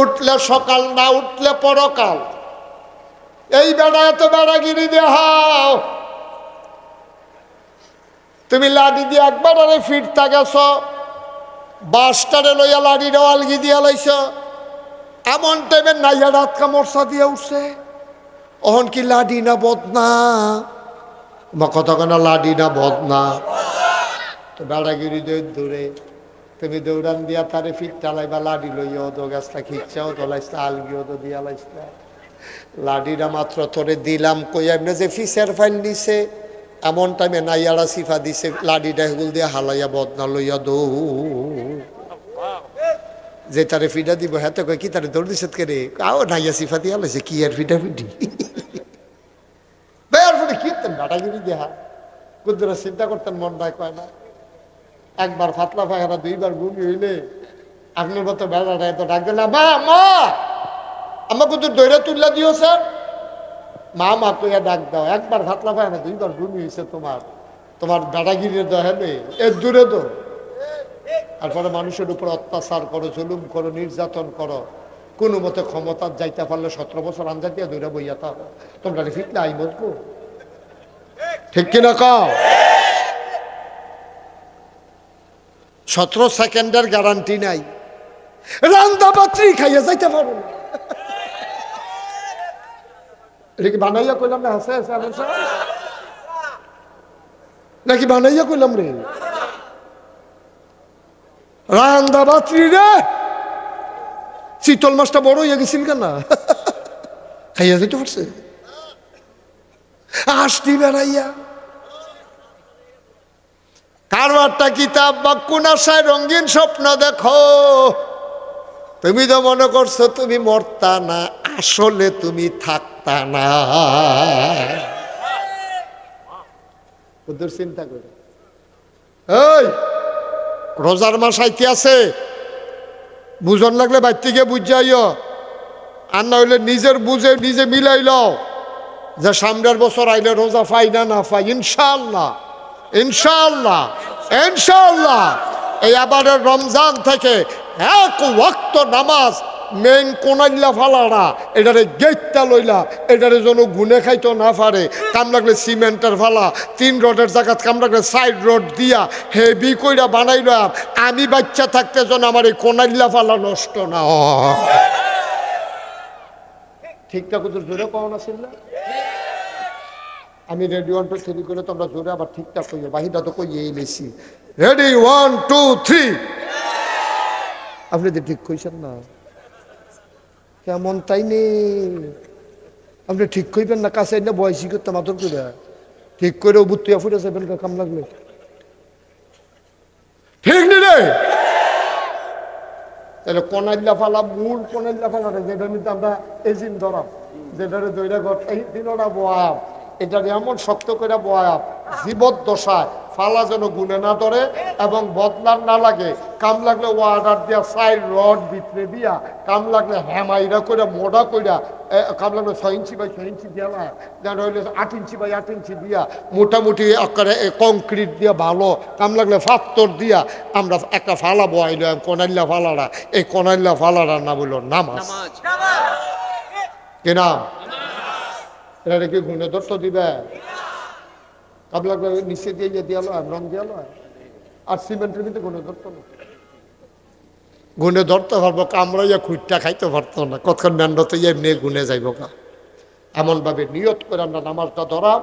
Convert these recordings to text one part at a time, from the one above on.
উঠলে সকাল, না উঠলে পরকাল। এই বেড়ায় তো বেড়াগিরি দেখাও। তুমি লাঠি দিয়ে একবার আরে ফিরতা গেছ, বাসটারে লইয়া লাঠিটা আলগি দিয়া লাইছ। এমন টাইমে নাইয়া রাত কামড়সা দিয়ে উঠছে, অহন কি লাডি না বদনা? বা কতক্ষণা লাডি না বদনা? তো বেড়াগিরি দূরে তুমি দৌড়ান দিয়া তারে ফিরতা লাইবা, লাডি লইয়া তো গাছটা খিচ্ছাও তো লাইছটা, আলগিও তো দিয়া লাইছটা। লাডিরা মাত্র তোরে দিলাম কই, এমনি যে ফিসের ফাইল নিছে এমন টাইমে নাইয়ারা সিফা দিছে, লাডিটা হেগুল দিয়ে হালাইয়া বদনা লইয়া দৌ। যে তারে ফিডা দিব হাতে কয় কি তারে দৌড় দিছে কে রে? আও নাইয়া সিফা দিয়া লাইছে, কি আর ফিডা ফিডি বের ফিডে কীর্তেন বেড়াগিরি দেহা কুদ্দুরা চিন্তা করতেন, মন নাই কয় না। একবার ফাতলা পায়খানা, দুইবার ঘুমি হইলে আপনার মতো বেড়াটা এত ডাক দিল, মা মা আমাকে তো দৈরা তুললা দিও স্যার, মা মা কইয়া ডাক দাও। একবার ফাতলা পায়খানা, দুইবার ঘুমি হয়েছে তোমার, তোমার বেড়াগিরি দেখাবে এর দূরে তো। তারপরে মানুষের উপর অত্যাচার করো, জুলুম করো, নির্যাতন করো, কোনো মতে ক্ষমতার যাইতে পারলে 17 বছর আঞ্জা দিয়ে দৌড়া বইয়া থাকো, তোমরা ফিটলে আই মজবো, ঠিক কিনা কও? 17 সেকেন্ডের গ্যারান্টি নাই, রান্দা পাত্রী খাইয়া যাইতে পারো না। এটা কি বানাইয়া কইলাম না? হাসে হাসে নাকি বানাইয়া কইলাম রে? রান্দা পাত্রী রে, চিতল মাছটা বড় হইয়া গেছিল কেন? খাইয়া যাইতে পারছে আসটি বেড়াইয়া। কারবারটা কিতাব বা কোন আশায় রঙিন স্বপ্ন দেখো, তুমি তো মনে করছো তুমি মরতা না, আসলে তুমি থাকতা না। ওদের চিন্তা করে এই রোজার মাস আইতে আছে, বুঝন লাগলে বাইর থেকে বুঝ যাইও, আর না হইলে নিজের বুঝে নিজে মিলাইল যে সামনের বছর আইলে রোজা পাই না না পাই। ইনশাআল্লাহ ইনশাআল্লাহ ইনশাআল্লাহ এই আবারের রমজান থেকে এক ওয়াক্ত নামাজ মেইন কোনাইলা ফালারা, এটারে গেটটা লইলা, এটারে যেন গুনে খাইতো না পারে। কাম লাগলে সিমেন্টের ফালা, 3 রডের জায়গাত কাম লাগলে 4 রড দিয়া হেভি কইরা বানাইলাম, আমি বাচ্চা থাকতে যেন আমার এই কোনাইলা ফালা নষ্ট না হয়। ঠিকঠাক জোরে পাওয়া না ছিল, আমি রেডি 1 2 3 করে তোমরা জোরে আবার ঠিকঠাক কইও, বাহিরটা তো কইয়ে এলেছি। রেডি 1 2 3। আপনি তো ঠিক কইছেন না কেমন, তাই নেই আপনি ঠিক কইবেন না, কাছে না বয়সী করতে মাত্র করে ঠিক করে বুত্তিয়া ফুটে যাবেন কাম লাগলে, ঠিক নি রে? তাহলে কোনাইল্লা ফালা, মূল কোনাইল্লা ফালা যেটার মধ্যে আমরা এজিন ধরাম, যেটারে দইরা ঘর এই দিনটা বয়াব, এটারে এমন শক্ত করে বয়াব জীবদ্দশায় ফালা যেন গুনে না ধরে এবং বদলার না লাগে। কাম লাগলে ওয়ার্ডার দিয়া 4 রড ভিতরে দিয়া, কাম লাগলে হ্যামাইরা করে মোড়া কইরা, কাম লাগলে 6 ইঞ্চি বাই 6 ইঞ্চি দিয়া, যেন হইলে 8 ইঞ্চি বাই 8 ইঞ্চি দিয়া, মোটামুটি আকারে কংক্রিট দিয়া ভালো, কাম লাগলে পাথর দিয়া আমরা একটা ফালা বয়াইল, কোনাইল্লা ফালারা। এই কোনাইল্লা ফালারা না বলল নামাজ, কি নাম? এটা কি গুণে দত্ত দিবে? কাম লাগলে নিচে দিয়ে দিয়ালো, রং দিয়ালো, আর সিমেন্টের ভিতরে গুণে ধরতো না, গুণে ধরতে পারবো, কামড়াইয়া খুঁটটা খাইতে পারতো না, কতক্ষণ ম্যান্ডতে এমনি গুনে যাইব না। এমনভাবে নিয়ত করে আমরা নামাজটা ধরাম,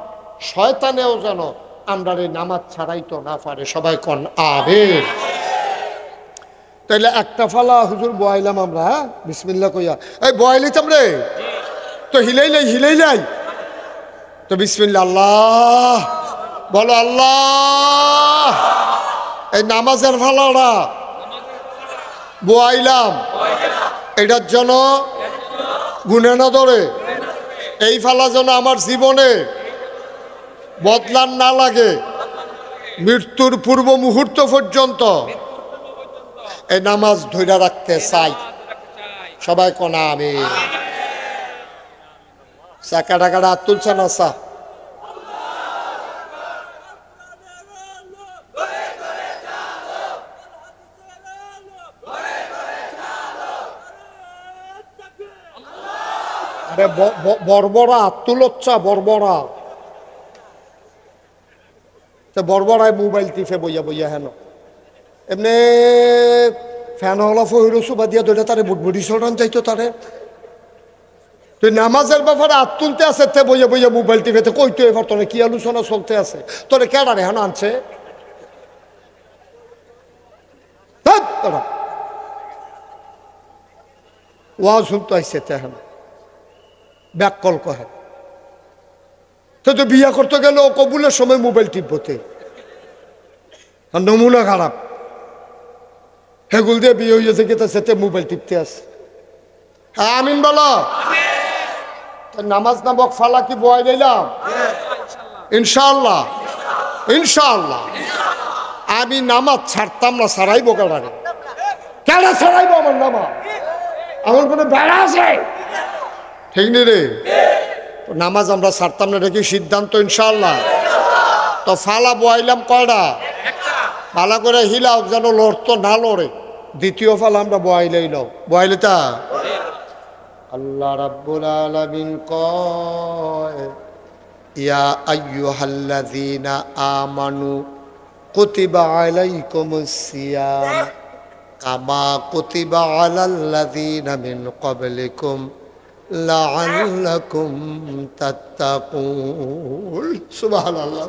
শয়তানেও যেন আমরা এই নামাজ ছাড়াইতো না পারে। সবাই কন আমিন। তাইলে একটা ফালা হুজুর বয়াইলাম আমরা, হ্যাঁ বিসমিল্লাহ কইয়া, এই বয়াইলাম রে তো হিলাইলাই তো বিসমিল্লাহ, আল্লাহ বলো, আল্লাহ। এই নামাজের ফালাটা বয়াইলাম, এটার জন্য গুনে না ধরে, এই ফালা যেন আমার জীবনে বদলান না লাগে, মৃত্যুর পূর্ব মুহূর্ত পর্যন্ত এই নামাজ ধইরা রাখতে চাই। সবাই কোনা আমি চাকা টাকাটা হাত তুলছে না, চা আরে বর্বরা তুলচ্ছা বর্বরা, বর্বরায় মোবাইল টিপে বইয়া বইয়া হেন এমনি ফ্যান হলা ফহির সুবা দিয়া ধরে তারে বুটবুটি সরান চাইতো তারে। তুই নামাজের ব্যাপারে হাত তুলতে আছে তে বইয়া বইয়া মোবাইল টিপেতে কইতো এবার তোরে কি আলোচনা চলতে আছে, তোরে কেডারে হেন আনছে? ওয়া শুনতে আইসে তেহেন ব্যাককল কহে তো বিয়া করতে গেলে ও কবুলের সময় মোবাইল টিপতে, নমুনা খারাপ। হেগুল দিয়ে বিয়ে হয়েছে কি সেতে মোবাইল টিপতে আছে। হ্যাঁ আমিন বলো। নামাজ নামক ফালা কি বয় দিলাম ইনশাআল্লাহ, ইনশাআল্লাহ। আমি নামাজ ছাড়তাম না, ছাড়াইবো কেডারে? কেডা ছাড়াইবো আমার নামাজ? আমার কোনো বেড়া আছে? ঠিক নি রে? নামাজ আমরা ছাড়তাম না, এটা কি সিদ্ধান্ত ইনশাআল্লাহ? তো ফালা বয়াইলাম কয়টা? ফালা করে হিলাও যেন লড়তো না লড়ে। দ্বিতীয় ফালা আমরা বয়াইলেই লও, বয়াইলে তা আল্লাহ রাব্বুল আলামিন কয় ইয়া আইয়ুহাল্লাযীনা আমানু কুতিবা আলাইকুমুস সিয়াম কামা কুতিবা আলাল্লাযীনা মিন ক্বাবলিকুম লাআল্লাকুম তাত্তাকুন। সুবহানাল্লাহ।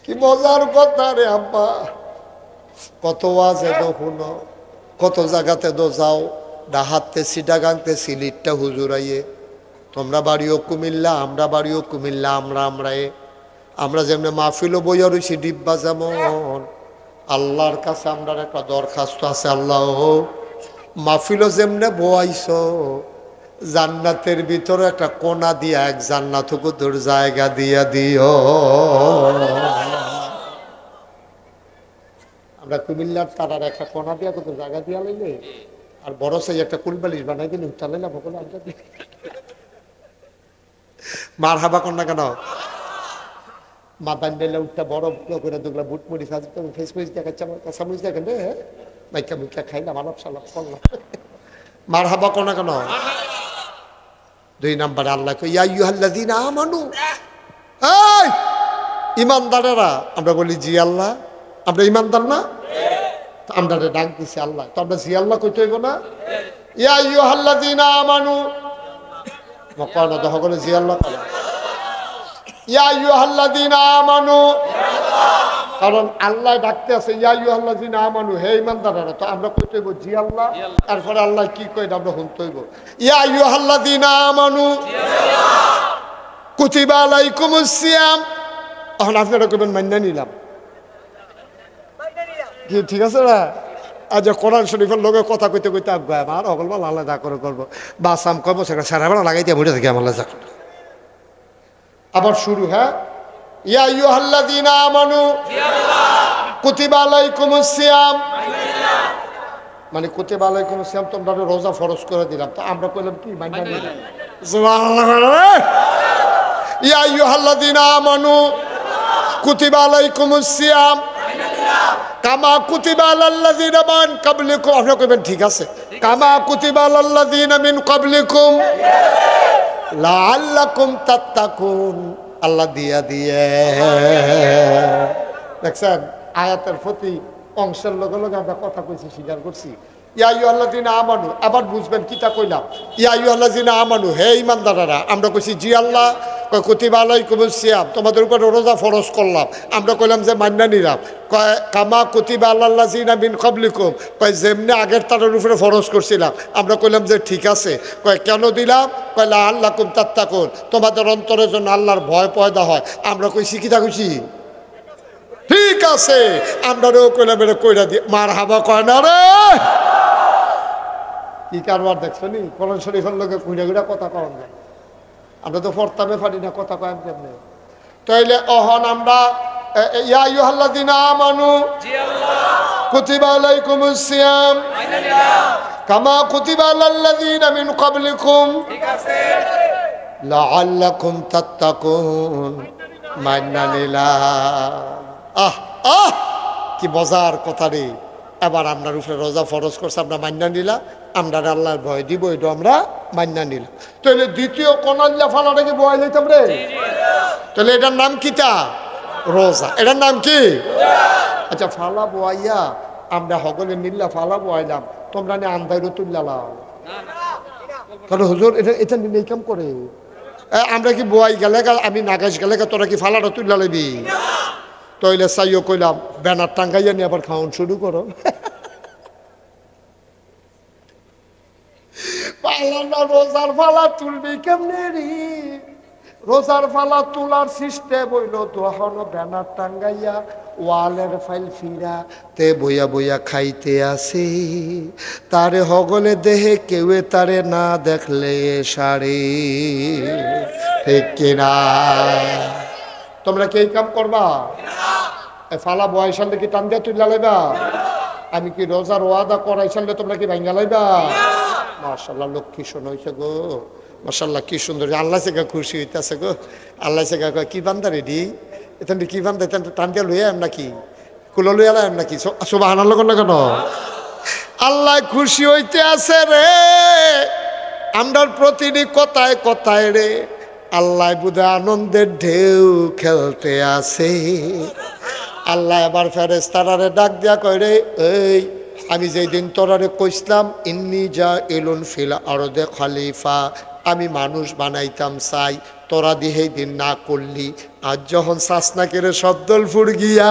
কি মজার কথা রে আব্বা, কত ওয়াজে দো শুনো, কত জায়গাতে দো যাও, ডাহাতে সিটাগাংতে সিলিটটা হুজুরাইয়ে, তোমরা বাড়িও কুমিল্লা, আমরা বাড়িও কুমিল্লা, আমরা যেমন মাহফিলও বইয়া রয়েছি ডিব্বা যেমন। আল্লাহর কাছে আমরা একটা দরখাস্ত আছে, আল্লাহ মাহফিলও যেমনে বয়াইছ জান্নাতের ভিতরে একটা কোনা দিয়া এক জান্নাত কুতুর জায়গা দিয়া দিও। আমরা কুমিল্লার তারার একটা কোনা দিয়া কত জায়গা দিয়া লাইলে আর বড় সাই একটা কুলবালিশ বানাই দিলে উঠা লাইলাম সকলে আড্ডা দিয়ে মার হাবা কর না কেন? মাদান ডেলে উঠটা বড় করে দুগলা বুট মুড়ি সাজ ফেস ফেস দেখাচ্ছে, আমার কাঁচামরিচ দেখেন রে মাইকা মুইকা খাইলাম, আলাপ সালাপ করলাম। মার হাবা কর না কেন? দুই নম্বরে আল্লাহ কই ইয়া আইয়ুহাল্লাযীনা আমানু, এই ইমানদারেরা। আমরা বলি জি আল্লাহ, আমরা ইমানদার না? আমরা ডাক দিছি আল্লাহ, তো আমরা জি আল্লাহ কইতে হইব না? ইয়া আইয়ুহাল্লাযীনা আমানু মকানা দহ করে জি আল্লাহ কয় ইয়া আইয়ুহাল্লাযীনা আমানু, কারণ আল্লাহ ডাকতে আছে ইয়া আইয়ুহাল্লাযীনা আমানু, হে ইমানদারেরা। তো আমরা কইতে হইব জি আল্লাহ, তারপরে আল্লাহ কি কই আমরা শুনতে হইব ইয়া আইয়ুহাল্লাযীনা আমানু কুতিবা আলাইকুমুস সিয়াম। এখন আপনারা কইবেন মাইনা নিলাম, কি ঠিক আছে না? আজ কোরআন শরীফের লোকে কথা কইতে কইতে আগে আমার অগলবাল আল্লাহ যা করে করবো, বাসাম কব সেটা সারা বেলা লাগাই দিয়ে বুঝে থাকি আমার যা। আবার শুরু, হ্যাঁ ইয়া আইয়ুহাল্লাযীনা আমানু কুতিবা আলাইকুমুস সিয়াম, মানে কুতিবা আলাইকুমুস সিয়াম তোমরা রোজা ফরজ করে দিলাম। তো আমরা কইলাম কি মাইনা নিলাম। সুবহানাল্লাহ। ইয়া আইয়ুহাল্লাযীনা আমানু কুতিবা আলাইকুমুস সিয়াম কামা কুতিবা আলাল্লাযীনা মিন ক্বাবলিকুম। আপনারা কইবেন ঠিক আছে, কামা কুতিবা আলাল্লাযীনা মিন ক্বাবলিকুম লাআল্লাকুম তাত্তাকুন। আল্লাহ দিয়া দিয়ে দেখছেন আয়াতের প্রতি অংশের লগে লগে আমরা কথা কইছি, স্বীকার করছি। ইয়া আইয়ুহাল্লাযীনা আমানু, আবার বুঝবেন কিটা কইলাম ইয়া আইয়ুহাল্লাযীনা আমানু, হে ঈমানদারেরা। আমরা কইছি জি আল্লাহ, কয় কুতিবা আলাইকুমুস সিয়াম তোমাদের উপর রোজা ফরজ করলাম। আমরা কইলাম যে মান্না নিলাম। কয় কামা কুতিবা আলাল্লাযীনা মিন ক্বাবলিকুম, কয় যেমনি আগের তারের উপরে ফরজ করছিলাম। আমরা কইলাম যে ঠিক আছে। কয় কেন দিলাম? কয় লাআল্লাকুম তাত্তাকুন, তোমাদের অন্তরের জন্য আল্লাহর ভয় পয়দা হয়। আমরা কইছি কিটা কইছি ঠিক আছে। আমরাও কইলাম এটা কইরা দিয়ে মার হাবা কয় না রে। কি কারবার দেখছো নি? কোরআন শরীফের লোকে কুইরা কুইরা কথা কন যায়, আমরা তো ফরতামে পারি না কথা কয় কেমনে। তাইলে অহন আমরা ইয়া আইয়ুহাল্লাযীনা আমানু কুতিবা আলাইকুমুস সিয়াম কামা কুতিবা আলাল্লাযীনা মিন ক্বাবলিকুম লাআল্লাকুম তাত্তাকুন, মান্না নিলাম। আহ আহ কি মজার কথা রে। এবার আপনার উপরে রোজা ফরজ করছে, আমরা মান্না নিলা, আমরা আল্লাহর ভয় দিব, এটা আমরা মান্না নিলাম। তাহলে দ্বিতীয় কনাল্লা ফালাটাকে বয় লইতাম রে, তাহলে এটার নাম কি? তা রোজা। এটার নাম কি? আচ্ছা, ফালা বোয়াইয়া আমরা হগলে মিল্লা ফালা বোয়াইলাম, তোমরা নে আন্দাইরও তুললাম, কারণ হুজুর এটা এটা নিয়ে কাম করে। আমরা কি বোয়াই গেলে আমি নাগাজ গেলে তোরা কি ফালাটা তুললা লইবি? তইলে চাইও কইলাম ব্যানার টাঙ্গাইয়া নিয়ে আবার খাওয়ান শুরু করো। রোজার ফালা তুলবি কেমনে রে? রোজার ফালা তোলার সিস্টেম হইল তখন ব্যানার টাঙ্গাইয়া ওয়ালের ফাইল ফিরা তে বইয়া বইয়া খাইতে আসে, তারে হগলে দেহে কেউে তারে না দেখলে সারে, ঠিক কিনা? তোমরা কি এই কাম করবা? ফালা বয়সালে কি টান দিয়া তুললা লাইবা? আমি কি রোজার ওয়াদা করাইছালে তোমরা কি ভাঙ্গা লাইবা? মাশাআল্লাহ, লক্ষ্মী শোন হইছে গো, মাশাআল্লাহ কি সুন্দর। আল্লাহ সেগা খুশি হইতেছে গো। আল্লাহ সেগা কি বান্দা রেডি, এখান কি বান্দা টান দিয়া লইয়া এম নাকি কুলো লইয়া এম নাকি? সুবহানাল্লাহ কেন কেন? আল্লাহ খুশি হইতে আছে রে আমরার প্রতিটি কথায় কথায় রে। আল্লাহ বুধা আনন্দের ঢেউ খেলতে আছে। আল্লাহ এবার ফেরেশতারে ডাক দিয়া কয় রে, এই আমি যেই দিন তোরারে কইসলাম ইন্নি যা এলুন ফিল আরদে খলিফা, আমি মানুষ বানাইতাম চাই, তোরা দিহেই দিন না করলি। আজ যখন শাসনাকের শব্দল ফুর গিয়া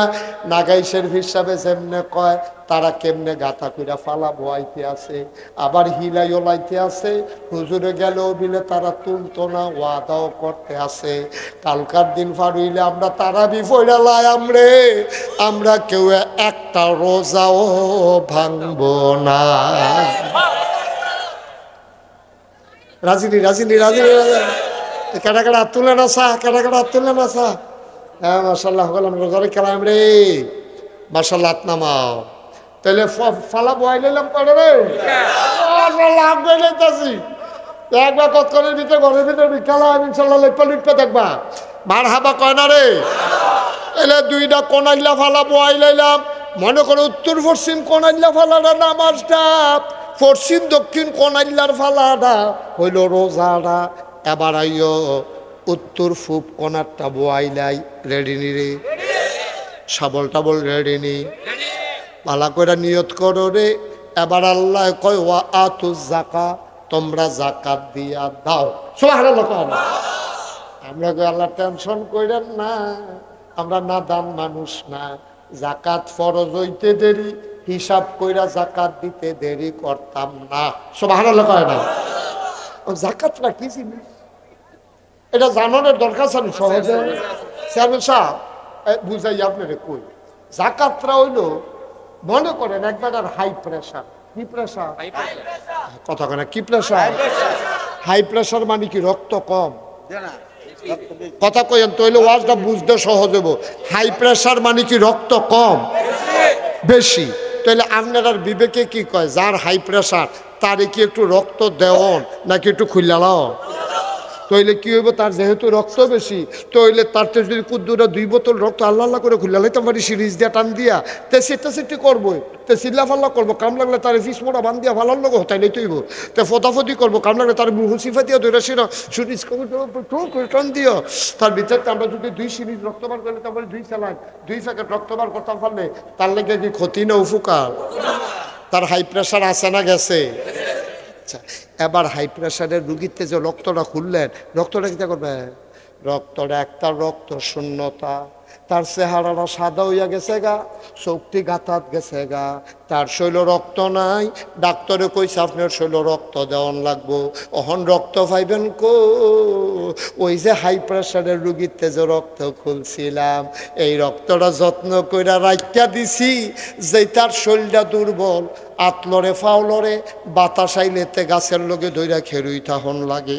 নাগাইশের হিসাবে যেমনে কয় তারা কেমনে গাথা কইরা ফালা বোয়াইতে আছে, আবার হিলাই ওলাইতে আছে। হুজুরে গেলেও বিলে তারা তুলতো না, ওয়াদাও করতে আছে কালকার দিন ফারুইলে আমরা তারা বিফইরা লাই আমরে, আমরা কেউ একটা রোজাও ভাঙবো না। রাজিনী রাজিনী রাজিনী কেটা কেটা তুলে না সা, কেটা কেটা তুলে না সা। হ্যাঁ মাশাল্লাহ, হলাম রোজারে খেলাম রে, মাশাল্লাহ নামাও। তাহলে ফালা বয় নিলাম করে রে, লাভ করে নিতেছি একবার কতক্ষণের ভিতরে ঘরের ভিতরে খেলা ইনশাল্লাহ লিপা লিপা দেখবা। মার হাবা কয় না রে। এলে দুইটা কোনাইল্লা ফালা বয় লাইলাম, মনে করো উত্তর পশ্চিম কোনাইল্লা ফালাটা নামাজটা, পশ্চিম দক্ষিণ কোনাইল্লার ফালাটা হইল রোজাটা। এবার আইও উত্তর পূব কোনারটা বোয়াইলাই, রেডি নি রে? শাবল টাবল রেডি নি? ভালো করে নিয়ত করো রে। এবার আল্লাহ কয় ওয়া আতু যাকা, তোমরা যাকাত দিয়া দাও। সুবহানাল্লাহ। আমরা কই আল্লাহ টেনশন কইরেন না, আমরা নাদান মানুষ না, যাকাত ফরজ হইতে দেরি, হিসাব কইরা যাকাত দিতে দেরি করতাম না। সুবহানাল্লাহ কয় না? যাকাতটা কি জিনিস এটা জানানোর দরকার আছে সহজে। চেয়ারম্যান সাহেব বুঝাই আপনারে কই, যাকাতটা হইল মনে করেন একবার হাই প্রেশার। কি প্রেশার? কথা কেন কি প্রেশার? হাই প্রেশার মানে কি রক্ত কম? কথা কইেন তইলে ওয়াজটা বুঝতে সহজ হইব। হাই প্রেশার মানে কি রক্ত কম বেশি? তাহলে আপনার বিবেকে কি কয়, যার হাই প্রেশার তারে কি একটু রক্ত দেওন নাকি একটু খুললাও? তইলে কি হইব, তার যেহেতু রক্ত বেশি তইলে তার যদি কুদ্দুরা 2 বোতল রক্ত আল্লাহ আল্লাহ করে খুললা লাইতাম পারি সিরিজ দিয়া টান দিয়া, তে সেটা সেটি করবো, তে চিল্লা ফাল্লা করবো, কাম লাগলে তার ফিস মোড়া বান দিয়া ভালো লোক তাইলে তৈব, তে ফতাফতি করবো, কাম লাগলে তার হুসিফা দিয়া ধরে সেরা সিরিজ টান দিও। তার ভিতরে আমরা যদি 2 সিরিজ রক্তবার করলে তারপরে 2 স্যালাইন 2 প্যাকেট রক্তবার করতাম পারলে তার লেগে কি ক্ষতি না উপকার? তার হাই প্রেশার আছে না গেছে? আচ্ছা, এবার হাই প্রেশারের রুগীতে যে রক্তটা খুললেন, রক্তটা কি করবে? রক্তটা একটা রক্ত শূন্যতা, তার চেহারাটা সাদা হইয়া গেছে গা, চোখটি গাঁথাত গেছে গা, তার শৈল রক্ত নাই। ডাক্তারে কইছে আপনার শৈল রক্ত দেওয়ান লাগবো। অহন রক্ত পাইবেন কো? ওই যে হাই প্রেশারের রুগীতে যে রক্ত খুলছিলাম, এই রক্তটা যত্ন কইরা রাখিয়া দিছি, যে তার শরীরটা দুর্বল, আতলরে ফাউলরে বাতাস আইলেতে গাছের লগে দইরা খেরুই তাহন লাগে,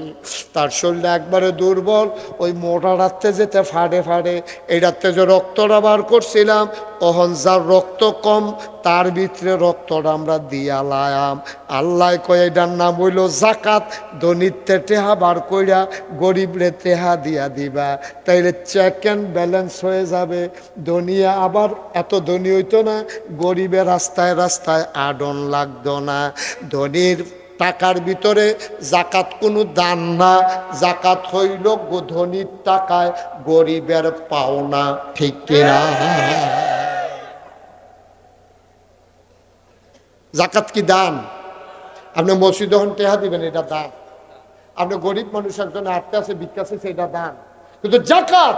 তার শরীরটা একবারে দুর্বল, ওই মোটা রাখতে যেতে ফাড়ে ফাড়ে, এইটাতে পেটতে যে রক্তটা বার করছিলাম তখন যার রক্ত কম তার ভিতরে রক্তটা আমরা দিয়া লায়াম। আল্লাহ কয় এটার নাম হইল জাকাত। ধনীতে টেহা বার কইরা গরিবরে টেহা দিয়া দিবা, তাইলে চেক অ্যান্ড ব্যালেন্স হয়ে যাবে। ধনিয়া আবার এত ধনী হইতো না, গরিবের রাস্তায় রাস্তায় আডন লাগতো না। ধনীর টাকার ভিতরে জাকাত কোনো দান না, জাকাত হইল ধনীর টাকায় গরিবের পাওনা। ঠিক কিনা? জাকাত কি দান? আপনি মসজিদ যখন টেহা দিবেন এটা দান। আপনি গরিব মানুষ একজন আটতে আছে বিকাশে সেটা দান। কিন্তু জাকাত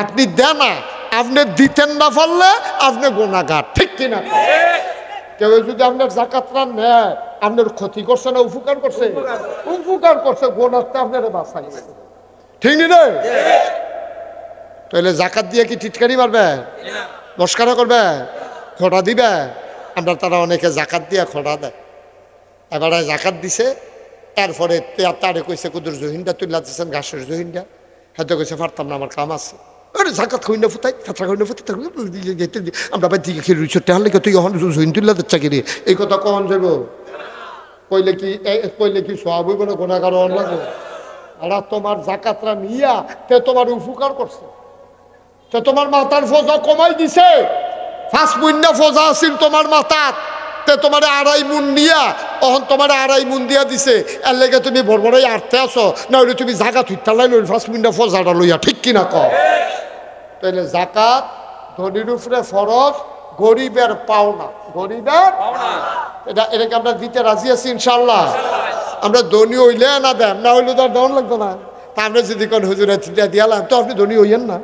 আপনি দেন না, আপনি দিতেন না পারলে আপনি গুনাহগার। ঠিক কিনা? কেউ যদি আপনার জাকাতটা নেয় আপনার ক্ষতি করছে না উপকার করছে? উপকার করছে, গুনাহটা আপনারা বাঁচাইছে। ঠিক নি? তাহলে জাকাত দিয়ে কি টিটকারি মারবে, মস্কারা করবে, খোঁটা দিবে? আমরা তারা অনেকে জাকাত দিয়ে খোঁটা দেয়। এবারে জাকাত দিছে, এরপরে তারে কইছে কুদুর জহিনটা তুলে দিচ্ছেন ঘাসের জহিনটা, হয়তো কইছে পারতাম না আমার কাম আছে। আরে জাকাত খুঁই না ফুটাই ফাতরা খুঁই না ফুটাই আমরা বাই দিকে খেয়ে রুইছো টেহার লেগে তুই এখন জহিন তুলে দিচ্ছা কি রে? এই কথা কখন যাব? কইলে কি সব হইব না গুনাহগার হওয়ার লাগবে? আর তোমার জাকাতরা নিয়া তে তোমার উপকার করছে, তে তোমার মাথার ফোজা কমাই দিছে। 5 মুন্না ফোজা আছিল তোমার মাথার, তে তোমার 2.5 মুন নিয়া তখন তোমার 2.5 মুন দিয়া দিছে। এর লেগে তুমি বড়বড়াই আটতে আসো, না হলে তুমি জাকাত হইতালাই লই 5 মুন্না ফোজাটা লইয়া। ঠিক কিনা কও? তাহলে জাকাত ধনীর উপরে ফরজ, গরিবের পাওনা। গরিবের এটাকে আমরা দিতে রাজি আছি ইনশাল্লাহ। আমরা ধনী হইলে না দেন, না হইলে তো আর দেওয়ান লাগতো না। তা আমরা যদি কোন হুজুরে দিয়ালাম তো আপনি ধনী হইয়েন না,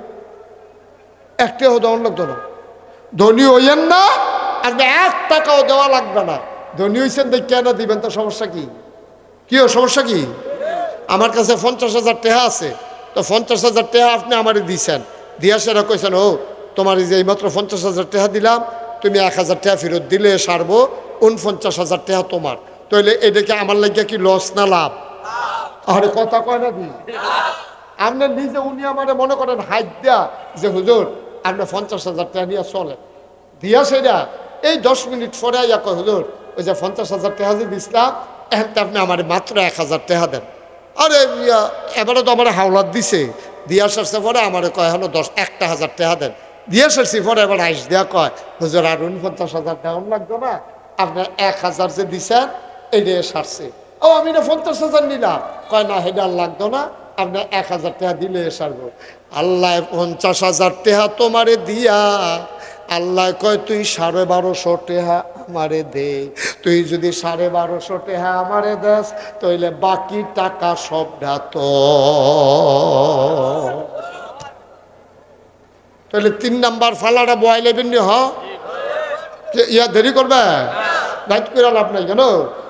একটাও দেওয়ান লাগতো না। ধনী হইয়েন না, আপনি 1 টাকাও দেওয়া লাগবে না। ধনী হইছেন দেখ কেন দিবেন, তো সমস্যা কি? কি সমস্যা কি? আমার কাছে 50,000 টাকা আছে, তো 50,000 টাকা আপনি আমারে দিয়েছেন, দিয়া সেটা কইছেন ও তোমার যে এইমাত্র 50,000 টাকা দিলাম, তুমি 1,000 টাকা ফেরত দিলে সারবো, 49,000 টাকা তোমার। তাহলে এটাকে আমার লাগিয়া কি লস না লাভ? আরে কথা কয় না দি আপনি নিজে, উনি আমারে মনে করেন হাইট দেয়া যে হুজুর আপনি 50,000 টাকা নিয়ে চলেন, দিয়া সেটা এই 10 মিনিট পরে ইয়া কয় হুজুর ওই যে 50,000 টাকা যে দিছিলাম এখন তো আপনি আমার মাত্র 1,000 টাকা দেন। আরে এবারে তো আমার হাওলাত দিছে, দিয়া সারছে পরে আমার কয় হলো 1,000 টাকা দেন। দিয়া সারছি পরে এবার আইস দেয়া কয় হুজুর আর 49,000 টাকা লাগতো না, আপনার 1,000 যে দিছেন এই দিয়ে সারছে। ও আমি না 50,000 নিলাম, কয় না হেডা লাগতো না, আপনার 1,000 টাকা দিলে সারবো। আল্লাহ 50,000 টাকা তোমারে দিয়া আল্লাহ কয় তুই 1250 টাকা আমারে দে। তুই যদি 1250 টাকা আমারে দেস তাইলে বাকি টাকা সবটা তো। তাহলে 3 নাম্বার ফালাটা বয়াই লেবেন নি? ইয়া দেরি করবে, রাইট করে লাভ নাই কেন?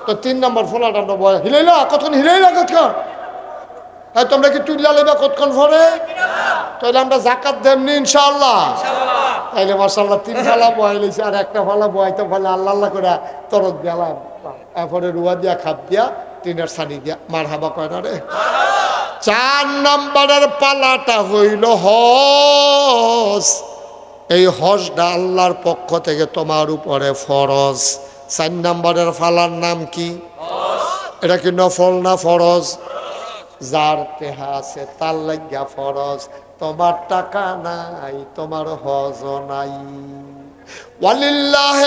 তো 3 নাম্বার ফলাটা আমরা বয়া হিলাইলা কতক্ষণ, হিলাইলা কতক্ষণ? হ্যাঁ তোমরা কি তুলিয়া লেবা কতক্ষণ পরে? তাহলে আমরা জাকাত দেননি ইনশাআল্লাহ। তাইলে মাশাআল্লাহ 3 ফালা বয়াই লইছে, আর একটা ফালা বয়াইতে ফলে আল্লাহ আল্লাহ করে তরক গেলাম, এরপরে রুয়া দিয়া খাপ দিয়া টিনের ছানি দিয়া মার হাবা কয় না রে। 4 নাম্বারের পালাটা হইল হজ। এই হজটা আল্লাহর পক্ষ থেকে তোমার উপরে ফরজ। 4 নাম্বারের ফালার নাম কি? এটা কি নফল না ফরজ? যার টেহা আছে তার লাগিয়া ফরজ, তোমার টাকা নাই তোমার হজ নাই। ওয়ালিল্লাহি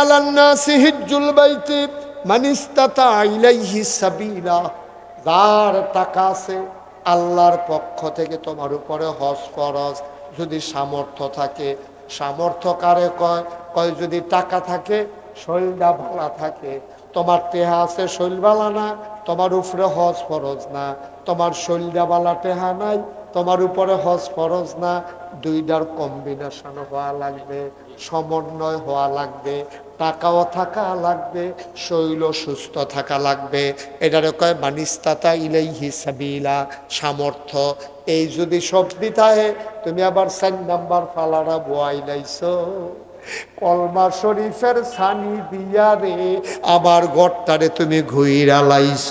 আলান নাসি হিজ্জুল বাইতি মান ইসতাতা ইলাইহি সাবিলা। যার টাকা আছে আল্লাহর পক্ষ থেকে তোমার উপরে হজ ফরজ, যদি সামর্থ্য থাকে। সামর্থ্য কারে কয়? কয় যদি টাকা থাকে, শরীরটা ভালো থাকে। তোমার টেহা আছে শরীর বালা না, তোমার উপরে হজ ফরজ না। তোমার শরীরটা বালা টেহা নাই, তোমার উপরে হজ ফরজ না। দুইটার কম্বিনেশন হওয়া লাগবে, সমন্বয় হওয়া লাগবে, টাকাও থাকা লাগবে, শরীর সুস্থ থাকা লাগবে। এটারে কয় মানিস্তাতা ইলাইহি সাবিলা, সামর্থ্য। এই যদি সব দিতাহে তুমি আবার 4 নাম্বার ফালারা বয়াই লাইছো। কলমা শরীফের ছানি দিয়া রে আবার গড়টারে তুমি ঘুইরা লাইছ।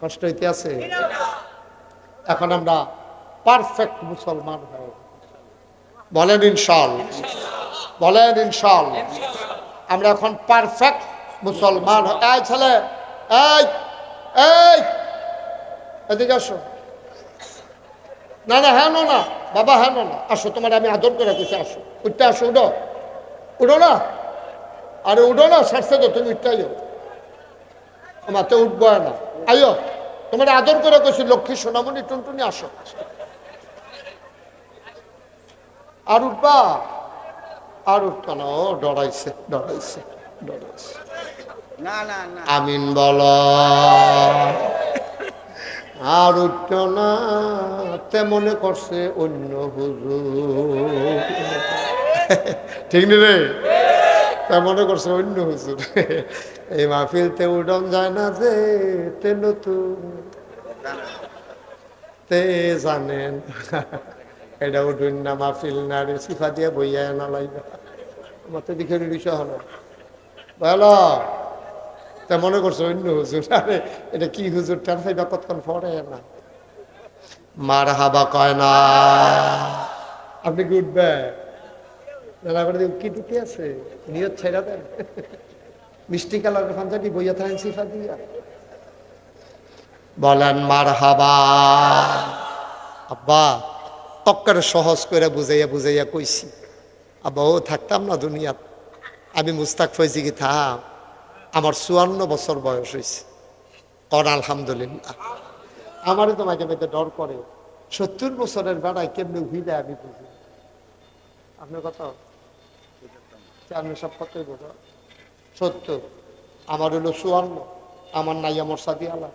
কষ্ট হইতে আছে? এখন আমরা পারফেক্ট মুসলমান হয়ে বলেন ইনশাআল্লাহ, বলেন ইনশাআল্লাহ। আমরা এখন পারফেক্ট মুসলমান। এই ছেলে, এই এই এদিকে আসো। না না, হ্যাঁ না বাবা, হ্যাঁ না, আসো, তোমার আমি আদর করে কিছু, আসো, উঠতে আসো, উঠো, উঠো না, আরে উঠো না, সারছে তো, তুমি উঠতে আইও, মাতে উঠবো না, আইও, তোমার আদর করে কইছি, লক্ষ্মী সোনামণি টুনটুনি, আসো। আর উঠবা? আর উঠতো না, ও ডরাইছে ডরাইছে ডরাইছে। আমিন বল। আর উঠতো না, তে মনে করছে অন্য হুজুর, ঠিক নি রে? তা মনে করছে অন্য হুজুর। এই মাহফিলতে উডন যায় না যে, তে নতুন, তে জানেন এটা উঠুন না, মাহফিল না রে, সিফা দিয়ে বইয়া না লাইবা, আমার তো দিকে বিষয় হলো বলো। তা মনে করছো অন্য হুজুর, আরে এটা কি হুজুর, টান ফাইবা কতক্ষণ পরে না, মার হাবা কয় না। আপনি কি উঠবে না? কি টুটি আছে, নিয়ত ছেড়া দেন, মিষ্টি কালার পাঞ্জাবি বইয়া থাকেন সিফা দিয়া, বলেন মার হাবা। আব্বা তক্করে সহজ করে বুঝাইয়া বুঝাইয়া কইছি, আব্বা ও থাকতাম না দুনিয়াত, আমি মুস্তাক ফৈজি কি থাম, আমার 54 বছর বয়স হয়েছে, কর আলহামদুলিল্লাহ। আমারও তো মাঝে মাঝে ডর করে, 70 বছরের বেড়ায় কেমনি উঠিলে আমি বুঝি। আপনার কথা আপনি সব কথাই বোঝা, 70, আমার হলো 54, আমার নাই আমার সাদি আলা,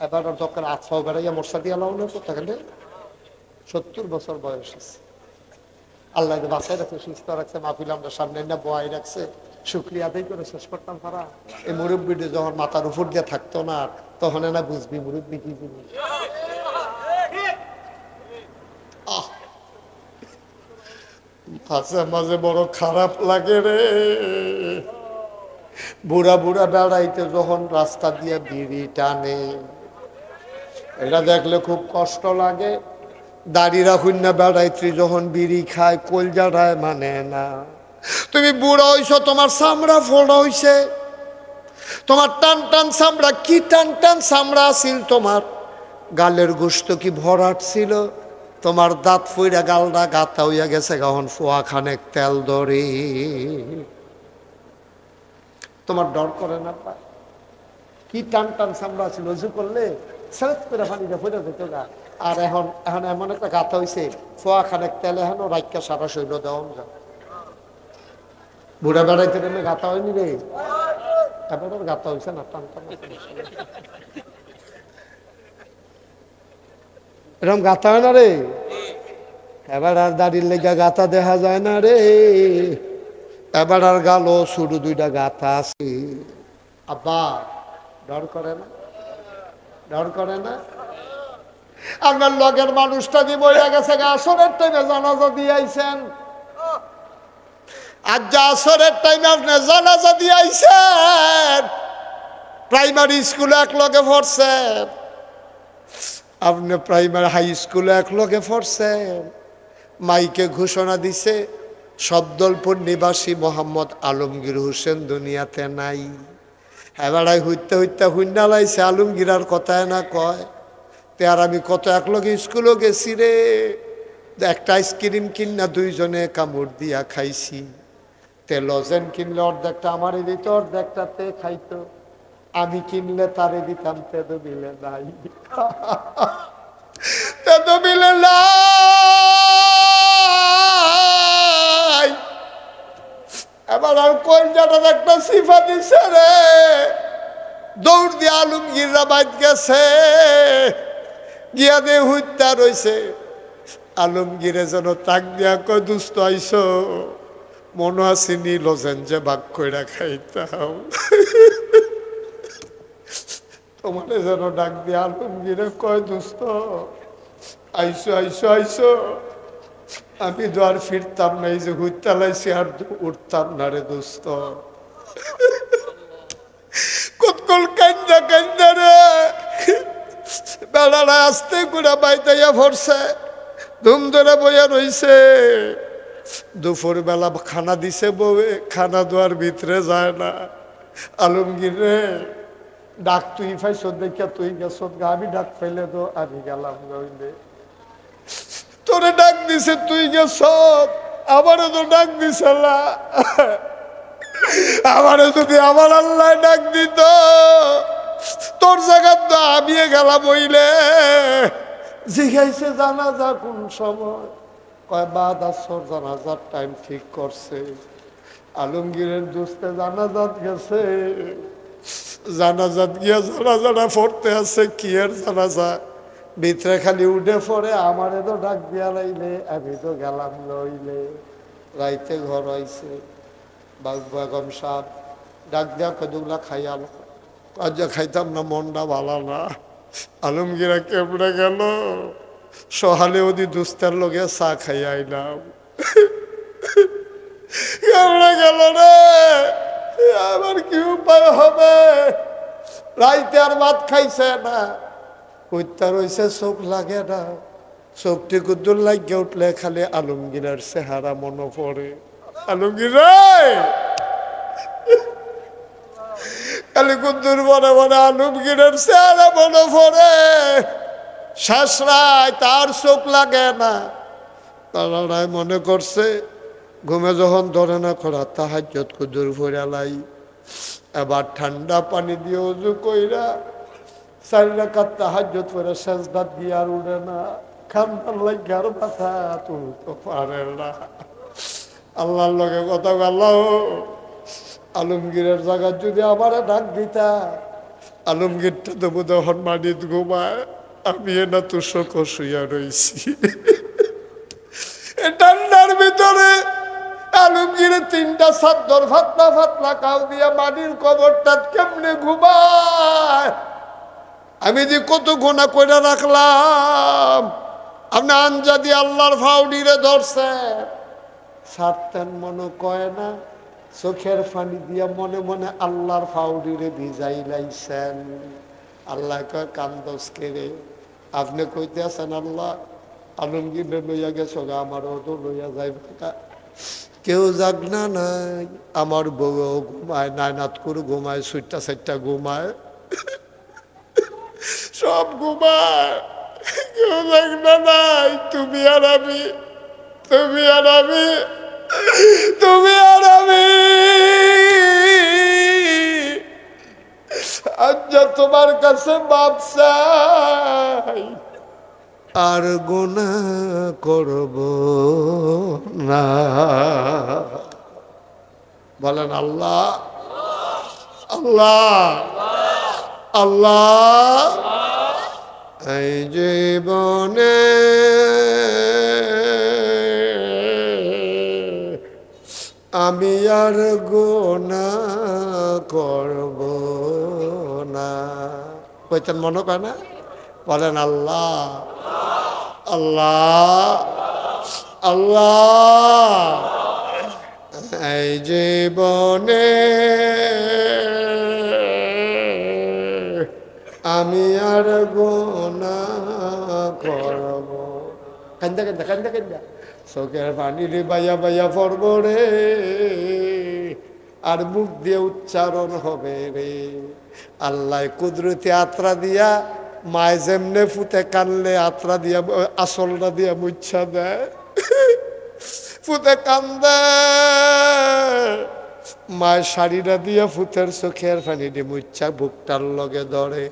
এবার দরকার আছাও বেড়াই আমার সাদি আলা হলো তো, তাহলে 70 বছর বয়স আছে। আল্লাহ বাসায় রাখছে, সুস্থ রাখছে, মাহফিল আমরা সামনে না বয়াই রাখছে, শুক্রিয়া আদায় করে শেষ করতাম পারা। এই মুরব্বীটি যখন মাথার উপর দিয়ে থাকতো না, তখন না বুঝবি মুরব্বী কি জিনিস। মাঝে মাঝে বড় খারাপ লাগে রে, বুড়া বুড়া বেড়াইতে যখন রাস্তা দিয়ে বিড়ি টানে, এটা দেখলে খুব কষ্ট লাগে। দাড়ি রাখুন না বেড়াইত্রী যখন বিড়ি খায়, কলজাটায় মানে না। তুমি বুড়া হইছো, তোমার চামড়া ফোড়া হইছে, তোমার টান টান চামড়া, কি টান টান চামড়া আছিল, তোমার গালের গোস্ত কি ভরাট ছিল, তোমার দাঁত ফইরা গালটা গাতা হইয়া গেছে, এখন ফোয়া খানেক তেল দরি, তোমার ডর করে না? পায় কি টান টান চামড়া ছিল, উজু করলে সেরেত করে পানিটা ফইরা যেত গা। আর এখন এখন এমন একটা গাথা হয়েছে, ফোয়া খানেক তেল এখন রাইকা সারা শৈল দেওয়া যা। বুড়া বেড়াইতে নেমে গাথা হয়নি রে, এবার গাথা হয়েছে না, টান টান এরকম গাথা হয় না রে। এবার আর দাড়ির লেগা গাথা দেখা যায় না রে, এবার আর গালো শুধু 2টা গাথা আছে। আব্বা ডর করে না? ডর করে না? আপনার লগের মানুষটা দিয়ে বইয়া গেছে, আসরের টাইমে জানাজা দিয়ে আইছেন, আজ যা আসরের টাইমে আপনি জানাজা দিয়ে আইছেন, প্রাইমারি স্কুলে এক লগে পড়ছেন, আপনি প্রাইমারি হাই স্কুলে এক লগে পড়ছেন, মাইকে ঘোষণা দিছে শব্দলপুর নিবাসী মোহাম্মদ আলমগীর হোসেন দুনিয়াতে নাই। এবার হইতে হইতে হুন্ডা লাইছে, আলমগীর আর কথায় না কয়। তে আর আমি কত এক লগে স্কুলও গেছি রে, একটা আইসক্রিম কিনা 2জনে কামড় দিয়া খাইছি, তে লজেন কিনলে অর্ধেকটা আমারে দিত, অর্ধেকটা তে খাইতো, আমি কিনলে তারে দিতাম, তেদো মিলে নাই, তেদো মিলে নাই। এবার আর কলজাটা একটা সিফা দিছে রে, দৌড় দিয়ে আলমগীররা বাইত গেছে, গিয়া দে হত্যা রয়েছে। আলমগীরে যেন তাক দিয়া কয়, দুস্থ আইসো, মনে আসেনি লজেন যে ভাগ কইরা খাইতাম, তোমার যেন ডাক দিয়ে আলমগীরে কয়, দুস্থ আইসো আইসো আইসো, আমি তো আর ফিরতাম না, এই যে হত্যা লাইছি আর উঠতাম না রে দোস্ত। কতকল কান্দা কান্দা রে বেড়ারা আস্তে করে বাইতাইয়া ভরছে, ধুম ধরে বইয়া রইছে। দুপুর বেলা খানা দিছে বউয়ে, খানা দেওয়ার ভিতরে যায় না। আলমগীর রে, ডাক তুই পাইছ দেখিয়া তুই গেছ, আমি ডাক পাইলে তো আমি গেলাম নইলে। তোরে ডাক দিছে তুই গেছ, আমারও তো ডাক দিছে না। আমারও যদি আমার আল্লাহ ডাক দিত, তোর জায়গা তো আমি গেলাম হইলে। জিজ্ঞাইছে জানাজা কোন সময়? কয় বাদ আসর জানাজার টাইম ঠিক করছে। আলমগীরের দোস্তে জানাজাত গেছে, জানাজাত গিয়া জানাজাটা পড়তে আছে। কি এর জানাজা? ভিতরে খালি উঠে পড়ে, আমারে তো ডাক দিয়া লাইলে, আমি তো গেলাম লইলে। রাইতে ঘর আইছে, বেগম সাহেব ডাক দেওয়া কদুগলা খাইয়াল, আজ খাইতাম না, মনটা ভালো না। আলমগীরা কেমনে গেল? সহালে ওদি দুস্তার লগে চা খাইয়া আইলাম। কেমনে গেল রে? আমার কি উপায় হবে? রাইতে আর ভাত খাইছে না, কইতা রইছে, চোখ লাগে না। চোখটি কুদ্দুর লাগিয়ে উঠলে খালি আলমগীরের চেহারা মনে পড়ে। আলমগীর খালি কুদ্দুর মনে মনে আলমগীরের চেহারা মনে পড়ে। শেষ রায় তার চোখ লাগে না। তারা মনে করছে ঘুমে যখন ধরে না করা, তাহাজ্জুদ কুদ্দুর ফিরালাই। এবার ঠান্ডা পানি দিয়ে উযু কইরা 4 রাকাত তাহাজ্জুদ পড়ে সেজদাত দিয়ে আর উঠে না। খান্দার লাগার মাথা তুলতে পারে না। আল্লাহর লগে কথা আল্লাহ, আলমগীরের জায়গা যদি আমারে ডাক দিতা, আলমগীরটা তো বোধহয় মাটিত ঘুমায়, আমি না তো শোক শুইয়া রইছি। ঠান্ডার ভিতরে আলমগীরে 3টা চাদর ফাতলা ফাতলা কাউ দিয়া মাটির কবরটা কেমনে ঘুমায়। আমি যে কত গোনা কইরা রাখলাম। আপনি আনজাদি আল্লাহর ফাউডিরে ধরছে, ছাড়তেন মনে কয় না। চোখের পানি দিয়া মনে মনে আল্লাহর ফাউডিরে ভিজাই লাইছেন। আল্লাহ কয় কান্দস কেড়ে? আপনি কইতে আছেন আল্লাহ আলমগীর লইয়া গেছ, আমারও তো লইয়া যাইব। কেউ জাগনা নাই, আমার বউ ঘুমায়, নায়নাত করে ঘুমায়, 4টা ঘুমায়, সব ঘুমায়, কেউ জাগনা নাই। তুমি আর আমি, তুমি আর আমি, তুমি আর আমি। আজ তোমার কাছে মাপ চাই, আর গুনাহ করব না। বলেন আল্লাহ আল্লাহ আল্লাহ। এই জীবনে আমি আর গুনাহ করব না। কইতেন মনে কয় না? বলেন আল্লাহ আল্লাহ আল্লাহ। এই জীবনে আমি আর গুনাহ করব। কান্দা কান্দা কান্দা কান্দা চোখের পানি রে বাইয়া বাইয়া পড়ব রে, আর মুখ দিয়ে উচ্চারণ হবে রে। আল্লাহ কুদরতি আত্রা দিয়া, মায় যেমনে ফুতে কানলে আত্রা দিয়া আসলটা দিয়া মুচ্ছা দেয়, ফুতে কান্দে মায় শাড়িটা দিয়া ফুতের চোখের পানি দিয়ে মুচ্ছা বুকটার লগে ধরে।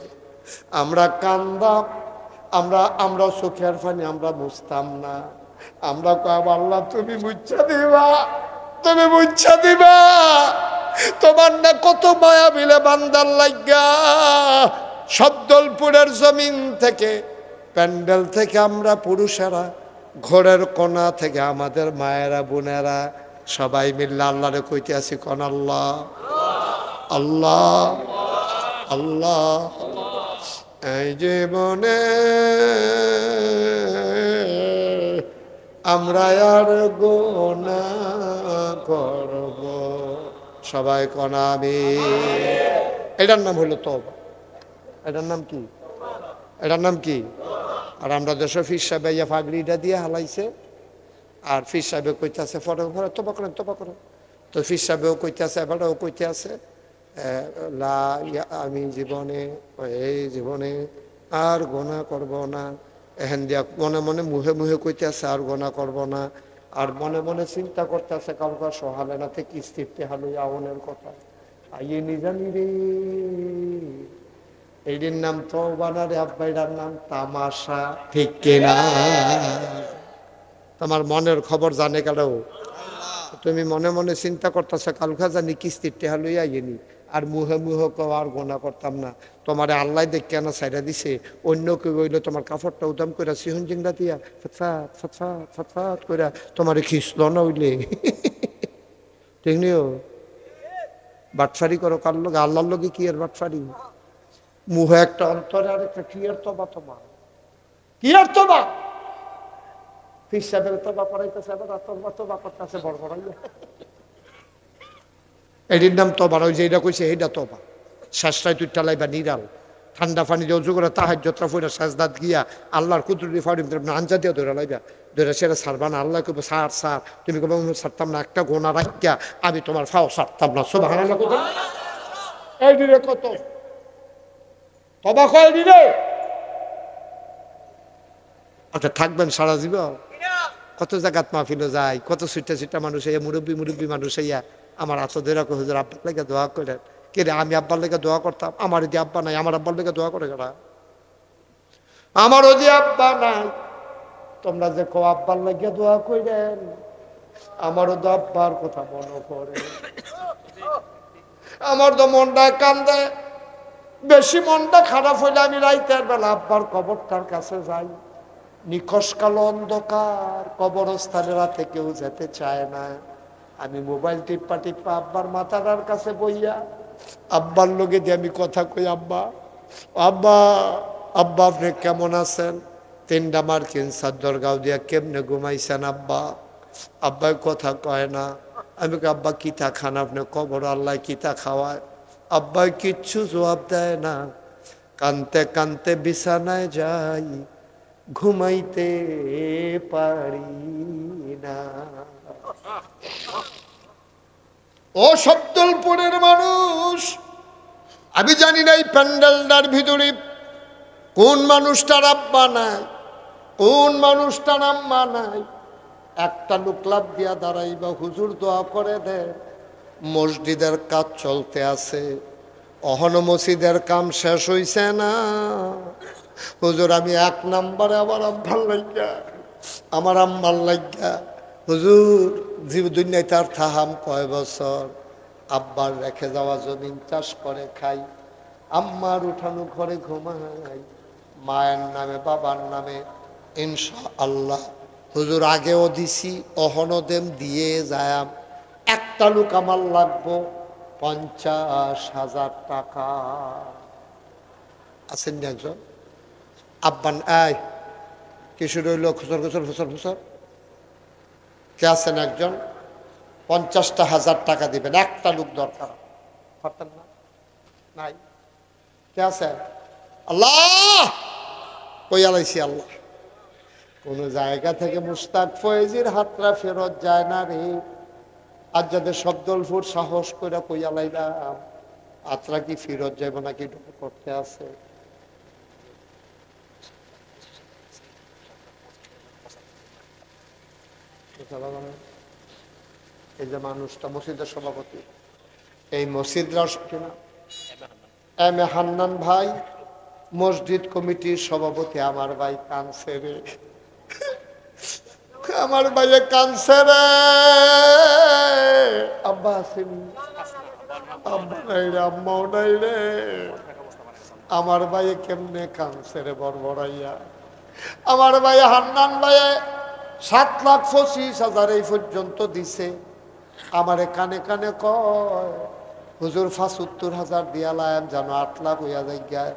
আমরা কান্দাম, আমরা চোখের পানি আমরা মুছতাম না। আমরা কব আল্লাহ তুমি মুচ্ছা দিবা, তুমি মুচ্ছা দিবা। তোমার না কত মায়া মিলে বান্দার লাগা। শব্দলপুরের জমিন থেকে, প্যান্ডেল থেকে আমরা পুরুষেরা, ঘরের কোনা থেকে আমাদের মায়েরা বোনেরা সবাই মিললে আল্লাহরে কইতে আছি, কোন আল্লাহ আল্লাহ আল্লাহ। এই জীবনে আমরা আর গুনাহ করব। সবাই কোন আমি। এটার নাম হলো তওবা। এটার নাম কি? এটার নাম কি? আর আমরা দেশে ফির সাহেব ইয়া ফাগড়িটা দিয়ে হালাইছে, আর ফির সাহেবে কইতেছে ফটো ফটো তোবা করেন তোবা করেন। তো ফির সাহেবেও কইতেছে, এবারও কইতে আছে আমি জীবনে এই জীবনে আর গোনা করব না। এহেন দিয়া মনে মনে মুহে মুহে কইতে আছে আর গোনা করব না। আর মনে মনে চিন্তা করতে আছে কালকা সহালে নাতে কিস্তিতে হালু আওনের কথা আইয়ে নিজানি রে। এইটির নাম তো বানারে আব্বাইটার নাম তামাশা, ঠিক কিনা? তোমার মনের খবর জানে কারো? তুমি মনে মনে চিন্তা করতেছ কালকা জানি কিস্তির টেহা লইয়া আইনি, আর মুহে মুহে আর গোনা করতাম না। তোমার আল্লাহ দেখে না সাইডা দিছে, অন্য কেউ হইলে তোমার কাপড়টা উদাম করে সিহন জিংড়া দিয়া ফটফাট ফটফাট ফটফাট করে তোমার খিসল না হইলে ঠিক নিও। বাটফারি করো কার লোক? আল্লাহর লোকে কি আর বাটফারি? মুহে একটা অন্তরে আর একটা কি আর তবা তোমার কি আর তবা ফির সাহেবের তবা করাইতেছে, আবার তবা তবা করতেছে বড় বড়। এটির নাম তবা, ওই যে এটা কইছে এইটা তবা। শ্বাসটাই তুই টালাইবা নিরাল, ঠান্ডা পানি দিয়ে উজু করে তাহাজ্জুদটা পড়া সাজদাত গিয়া আল্লাহর কুদরতি ফাড়ি আঞ্জা দিয়ে ধরে লাইবা, ধরে সেটা ছাড়বা না। আল্লাহ কইব সার সার, তুমি কইবা ছাড়তাম না, একটা গোনা রাখিয়া আমি তোমার ফাও ছাড়তাম না। সুবহানাল্লাহ কত এই দিলে কত তবা কয় দিলে। আচ্ছা থাকবেন সারা জীবন? কত জায়গাত মাহফিলে যায়, কত ছুট্টা ছুট্টা মানুষ হইয়া মুরব্বী মুরব্বী মানুষ হইয়া আমার আতদের হুজুর আব্বার লেগে দোয়া করেন। কে রে আমি আব্বার লেগে দোয়া করতাম, আমার যদি আব্বা নাই, আমার আব্বার লেগে দোয়া করে কারা? আমার যদি আব্বা নাই, তোমরা যে কো আব্বার লেগে দোয়া করেন, আমারও তো আব্বার কথা মনে পড়ে। আমার তো মনটা কান্দে, বেশি মনটা খারাপ হইলে আমি রাইতের বেলা আব্বার কবরটার কাছে যাই। নিখোশ কালো অন্ধকার কবরস্থানে রাতে কেউ যেতে চায় না। আমি মোবাইল টিপ্পা টিপ্পা আব্বার মাথাটার কাছে বইয়া আব্বার লোকে দিয়ে আমি কথা কই, আব্বা আব্বা আব্বা আপনি কেমন আছেন? 3টা মার্কিন চাদর গাও দিয়া কেমনে ঘুমাইছেন আব্বা? আব্বাই কথা কয় না। আমি আব্বা কিতা খান আপনি? কবর আল্লাহ কিতা খাওয়ায়? আব্বাই কিচ্ছু জবাব দেয় না। কানতে কানতে বিছানায় যাই, ঘুমাইতে পারি না। ও শব্দলপুরের মানুষ, আমি জানি না এই প্যান্ডেলটার ভিতরে কোন মানুষটার আব্বা নাই, কোন মানুষটার আম্মা নাই। একটা লোক লাফ দিয়া দাঁড়াইবা, হুজুর দোয়া করে দে। মসজিদের কাজ চলতে আছে, অহন মসজিদের কাম শেষ হইছে না। হুজুর আমি 1 নম্বরে আমার আব্বার লাগিয়া, আমার আম্মার লাগিয়া হুজুর জীব দুনিয়ায় তার থাহাম কয় বছর। আব্বার রেখে যাওয়া জমিন চাষ করে খাই, আম্মার উঠানো ঘরে ঘুমাই, মায়ের নামে বাবার নামে ইনশাআল্লাহ। হুজুর আগেও দিছি, অহনো দেম দিয়ে যায়াম। একটা লোক আমার লাগবো 50,000 টাকা। আছেন না একজন? আব্বান আয় কিশোর হইল খুচর খুচর খুচর খুচর কে আছেন একজন? 50,000 টাকা দিবেন, একটা লোক দরকার। পারতেন না? নাই? কে আছে? আল্লাহ কই আলাইছি আল্লাহ। কোন জায়গা থেকে মুস্তাক ফয়েজির হাতরা ফেরত যায় না রে। আর যাদের শব্দলপুর সাহস করে কই আলাইলাম, আত্রা কি ফেরত যাইব নাকি করতে আছে? এই যে মানুষটা মসজিদের সভাপতি, এই মসজিদরা কিনা এম এ হান্নান ভাই মসজিদ কমিটির সভাপতি। আমার ভাই কানছে রে, আমার ভাইয়ে কানছে রে। আব্বা আসেন, আব্বা নাই রে, আম্মাও নাই রে। আমার ভাইয়ে কেমনে কানছে রে বড়বড়াইয়া। আমার ভাই হান্নান ভাইয়ে 7,25,000 এই পর্যন্ত দিছে। আমারে কানে কানে কয় হুজুর 75,000 দিয়ালাম যেন 8 লাখ হইয়া যায়।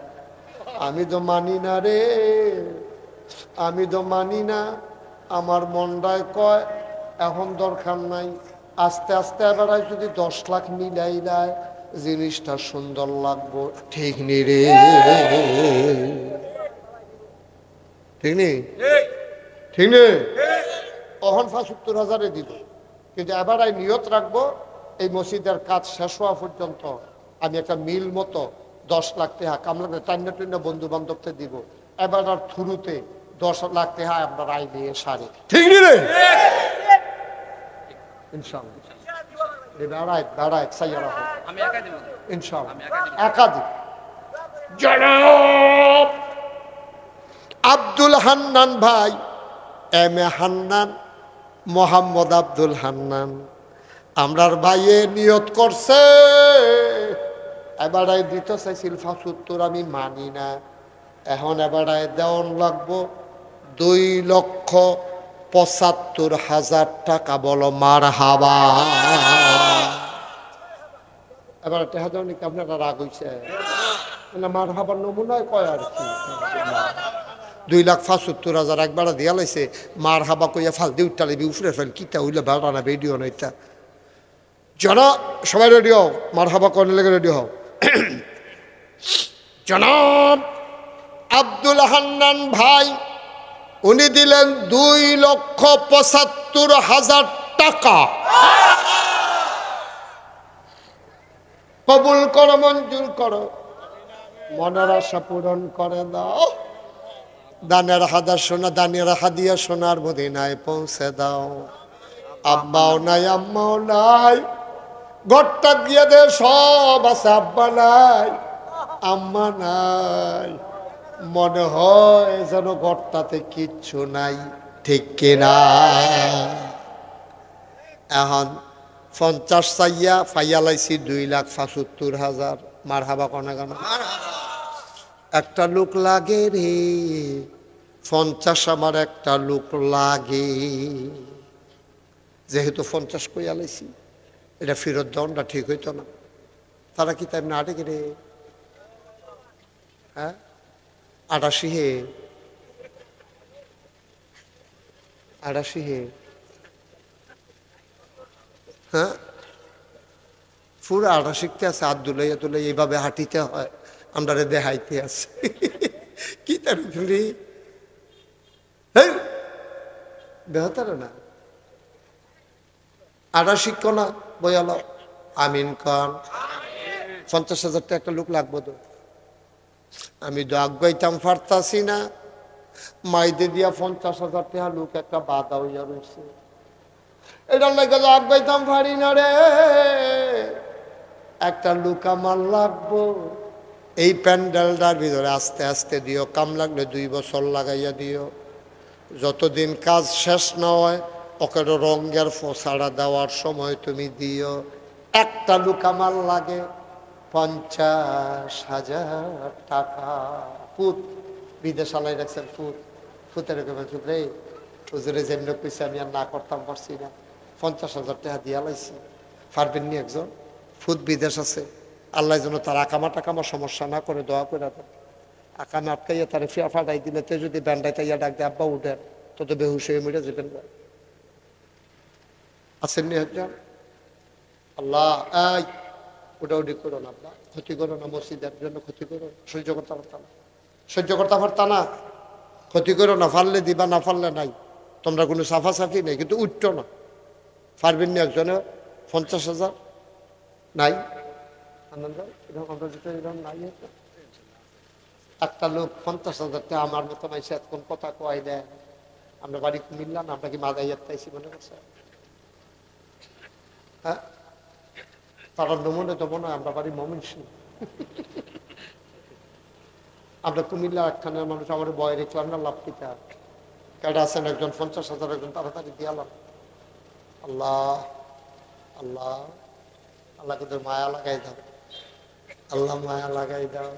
আমি তো মানি না রে, আমি তো মানি না। আমার মনটায় কয় এখন দরকার নাই, আস্তে আস্তে এবার যদি 10 লাখ মিলাই দেয় জিনিসটা সুন্দর লাগবো। ঠিক নি রে? ঠিক নেই? ঠিক নেই? তখন ৭৫,০০০ দিব, কিন্তু এবার আমি নিয়ত রাখবো এই মসজিদের কাজ শেষ হওয়া পর্যন্ত আমি একটা মিল মতো 10 লাখ টাকা কামলাকে টান্না টান্না বন্ধু বান্ধবকে দিব। এবার আর থ্রুতে 10 লাখ টাকা আমরা আয় নিয়ে সারি। ঠিক নেই রে? ইনশাআল্লাহ বেড়ায় সাইয়ারা ইনশাআল্লাহ একাধিক। জনাব আব্দুল হান্নান ভাই, এম এ হান্নান, মোহাম্মদ আব্দুল হান্নান, আমরার ভাইয়ে নিয়ত করছে এবারে দিতে চাইছিল ৭৫, আমি মানি না। এখন এবারে দেওয়ান লাগবো 2,৭৫,০০০ টাকা। বলো মারহাবা। এবার টেহা দেওয়া নাকি আপনারা রাগ হইছে না? মারহাবার নমুনায় কয় আর কি 2,৭৫,০০০ একবার দিয়া লাইছে। মার হাবা কইয়া ফাল দিয়ে উঠতে লাগবি উফরে ফেল কিতা হইলে বেড়া না ভিডিও নইতা। জনা সবাই রেডি হও, মার হাবা কনে লেগে রেডি হও। জনাব আব্দুল হান্নান ভাই উনি দিলেন 2,৭৫,০০০ টাকা। কবুল করো, মঞ্জুর করো, মনের আশা পূরণ করে দাও। দানের হাদা সোনা, দানের হাদিয়া সোনার মদিনায় পৌঁছে দাও। আব্বাও নাই, আম্মাও নাই, ঘরটা দিয়ে দে সব আছে, আব্বা নাই, আম্মা নাই, মনে হয় যেন ঘরটাতে কিচ্ছু নাই। ঠিক কিনা? এখন 50 চাইয়া ফাইয়া লাইছি 2,৭৫,০০০। মার হাবা কনা গান একটা লোক লাগে রে, 50 আমার একটা লোক লাগে। যেহেতু 50 কইয়া লাইছি, এটা ফেরত দেওয়াটা ঠিক হইতো না। তারা কি তাই না আটে রে? হ্যাঁ 88 হে, 88 হে। হ্যাঁ পুরো 88তে আছে। হাত দুলাইয়া তুলাই এইভাবে হাঁটিতে হয়, আমরা দেখাইতে আছে কি তার বেহতার না 88 কনা বয়াল আমিন খান। 50,০০০ টাকা একটা লোক লাগবো তো। আমি তো আগাইতাম পারতাছি না, মাইদে দিয়া 50,০০০ টাকা লোক একটা বাধা হইয়া রয়েছে। এটার লাগে আগাইতাম পারি না রে, একটা লোক আমার লাগবো। এই প্যান্ডেলটার ভিতরে আস্তে আস্তে দিও, কাম লাগলে 2 বছর লাগাইয়া দিও। যতদিন কাজ শেষ না হয় ওকে রঙের ফোসাড়া দেওয়ার সময় তুমি দিও। একটা লোক আমার লাগে 50,০০০ টাকা। ফুট বিদেশ আলাই রাখছেন, ফুট ফুটের রে হুজুরে যেমনি কইছে আমি আর না করতাম পারছি না। 50,০০০ টাকা দিয়া লাইছি। পারবেন নি একজন? ফুট বিদেশ আছে, আল্লাহ যেন তার আকামা টাকামা সমস্যা না করে দোয়া করে দেন। আকামে আটকাইয়া তার ফিয়া ফাটাই দিলে তে যদি ব্যান্ডাই তাইয়া ডাক দিয়ে আব্বা উঠেন, তো তো বেহুশ হয়ে মরে যাবেন না। আছেন নি একজন? আল্লাহ এই ওটা উঠি করো না, আব্বা ক্ষতি করো না, মসজিদের জন্য ক্ষতি করো, সহ্য করতে পারতাম না, সহ্য করতে পারতাম না, ক্ষতি করো না, ফারলে দিবা না ফারলে নাই। তোমরা কোনো সাফাসাফি নেই, কিন্তু উঠতো না। পারবেন নি একজনে 50,০০০ নাই? আনন্দ এরকম আমরা যেটা এরকম নাই। একটা লোক 50,০০০ টাকা আমার মতো মাইসে কোন কথা কয় দেয়। আমরা বাড়ি কুমিল্লা না, আমরা কি মাদাইয়ার তাইছি মনে করছে? হ্যাঁ তারা নমুনে তো মনে হয় আমরা বাড়ি ময়মনসিংহ। আমরা কুমিল্লা একখানের মানুষ, আমার বয় রেখলাম না, লাভ পিতা কেডা আছেন একজন 50,০০০ একজন তাড়াতাড়ি দিয়ালাম। আল্লাহ আল্লাহ আল্লাহ তোদের মায়া লাগাই দাও, আল্লাহ মায়া লাগাই দাও।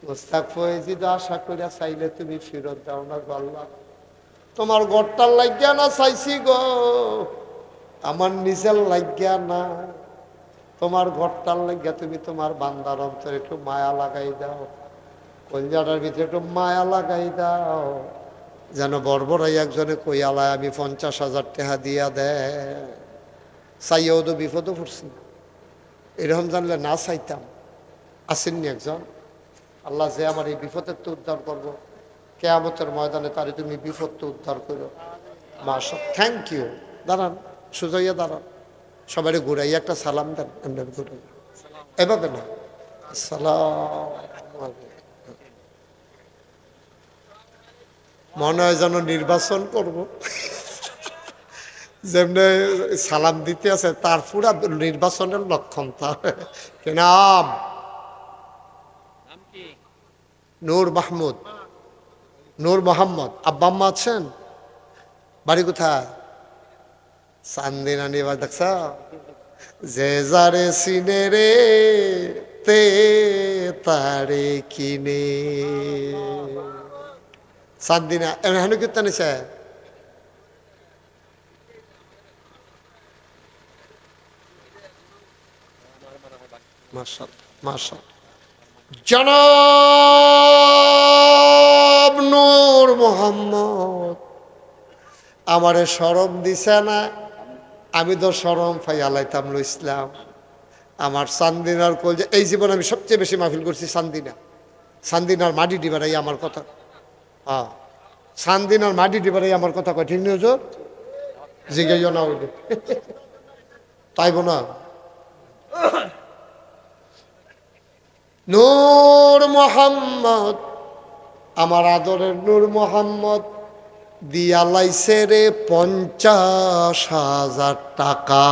মোস্তাক ফয়েজিদ আশা করিয়া চাইলে তুমি ফেরত দাও না গো আল্লাহ। তোমার ঘরটার লাগিয়া না চাইছি গো, আমার নিজের লাগিয়া না, তোমার ঘরটার লাগিয়া তুমি তোমার বান্দার অন্তরে একটু মায়া লাগাই দাও, কলজাটার ভিতরে একটু মায়া লাগাই দাও, যেন বর্বরাই একজনে কই আলায় আমি 50,০০০ টাকা দিয়া দেয়। চাইয়াও তো বিপদও পড়ছি, এরকম জানলে না চাইতাম। আসেননি একজন? আল্লাহ যে আমার এই বিপদের তো উদ্ধার করবো, কিয়ামতের ময়দানে তারে তুমি বিপদ উদ্ধার করো। মাশা, থ্যাংক ইউ। দাঁড়ান, সুজাইয়া দাঁড়ান, সবাই ঘুরাইয়া একটা সালাম দেন। এমনি ঘুরাই, এভাবে না, আসসালামু আলাইকুম। মনে হয় যেন নির্বাচন করব, যেমনি সালাম দিতে আছে তার পুরা নির্বাচনের লক্ষণ। তার নাম নূর মাহমুদ, নূর মোহাম্মদ। আব্বা আম্মা আছেন? বাড়ি কোথায়? চান্দিনা নিবার দেখছ? যে যারে সিনে রে তে তারে কিনে। চান্দিনা এমন কীর্তন নিছে। মাশাআল্লাহ, মাশাআল্লাহ। জনাব নূর মোহাম্মদ আমারে শরম দিছে না, আমি তো শরম পাই আলাইতাম ইসলাম। আমার চান্দিনার কলজা, এই জীবন আমি সবচেয়ে বেশি মাহফিল করছি চান্দিনা। চান্দিনার মাটি ডিবারাই আমার কথা, হ্যাঁ চান্দিনার মাটি ডিবারাই আমার কথা কয়, ঠিক নিউজ জিজ্ঞাসা না হইলে তাইব না। নূর মোহাম্মদ, আমার আদরের নূর মোহাম্মদ দিয়া লাইছে রে 50,000 টাকা।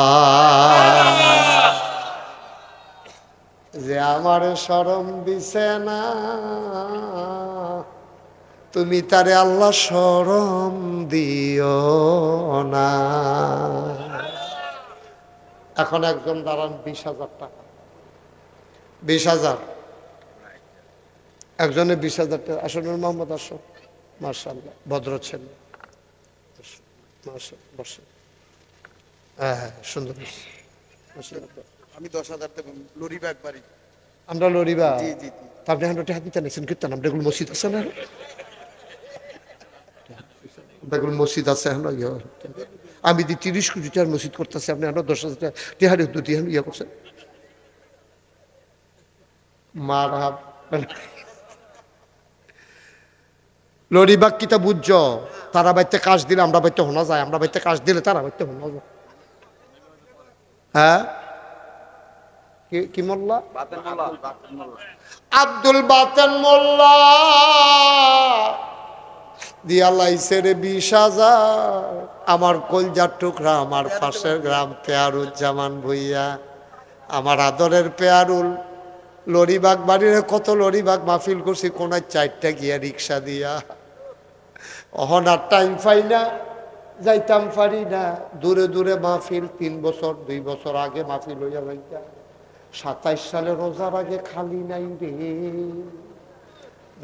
যে আমার শরম দিছে না, তুমি তারে আল্লাহ শরম দিও না। এখন একজন দাঁড়ান, 20,000 টাকা, 20,000, একজনে 20,000 টাকা। আসনুর মোহাম্মদ, আসো। মাশাআল্লাহ, ভদ্র ছেলে, বসে। হ্যাঁ, সুন্দর। আমি 10,000 টাকা লরিবাগ বাড়ি। আমরা লরিবা? জি জি জি। আপনি এখন টাকা দিতে নিয়েছেন কীর্তন, আমরা এগুলো মসজিদ আছে না, এগুলো মসজিদ আছে। আমি 30 কোটি টাকার মসজিদ করতেছি, আপনি আমরা 10,000 টাকা টিহারি ইয়ে করছেন। মারহাব। লরিবাগ কিতা বুঝছ? তারা বাইতে কাজ দিলে আমরা বাইতে হোনা যায়, আমরা বাইতে কাজ দিলে তারা বাইতে হোনা যায়। হ্যাঁ, কি মোল্লা? আব্দুল বাতেন মোল্লা দিয়া লাইছে রে 20,000। আমার কলজার টুকরা, আমার পাশের গ্রাম পেয়ারুজ্জামান ভুইয়া, আমার আদরের পেয়ারুল, লরিবাগ বাড়ির কত লরিবাগ মাহফিল করছি, কোনায় 4টা গিয়া রিক্সা দিয়া। অহন আর টাইম পাই না, যাইতাম পারি না, দূরে দূরে মাহফিল। 3 বছর 2 বছর আগে মাহফিল হইয়া যাইতা। 27 সালে রোজার আগে খালি নাই রে,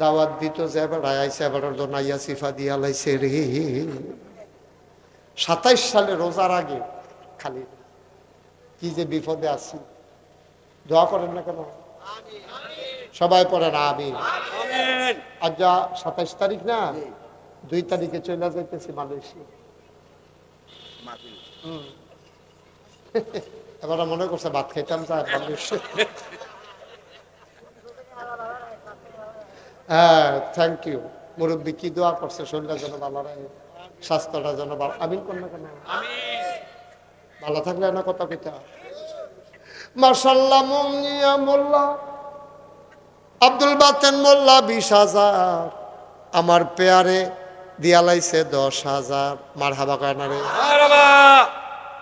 দাওয়াত দিত যে বেড়ায় আইসে, এবার নাইয়া সিফা দিয়া লাইছে রে। 27 সালে রোজার আগে খালি। কি যে বিপদে আছি, দোয়া করেন না কেন? সবাই পড়েন আমিন। আজ যা 27 তারিখ না, 2 তারিখে চলে যাইতেছি মালয়েশিয়া। এবার মনে করছে ভাত খাইতাম যায় মালয়েশিয়া। হ্যাঁ, থ্যাংক ইউ। মুরব্বী কি দোয়া করছে, শরীরটা যেন ভালো রাখে, স্বাস্থ্যটা যেন ভালো। আমিন কোন না কেন? ভালো থাকলে না কথা পিতা। মাশাআল্লাহ, মুনিয়া মোল্লা আব্দুল বাতেন মোল্লা 20,000। আমার পেয়ারে দিয়া লাইছে 10,000। মারহাবা কয় না রে?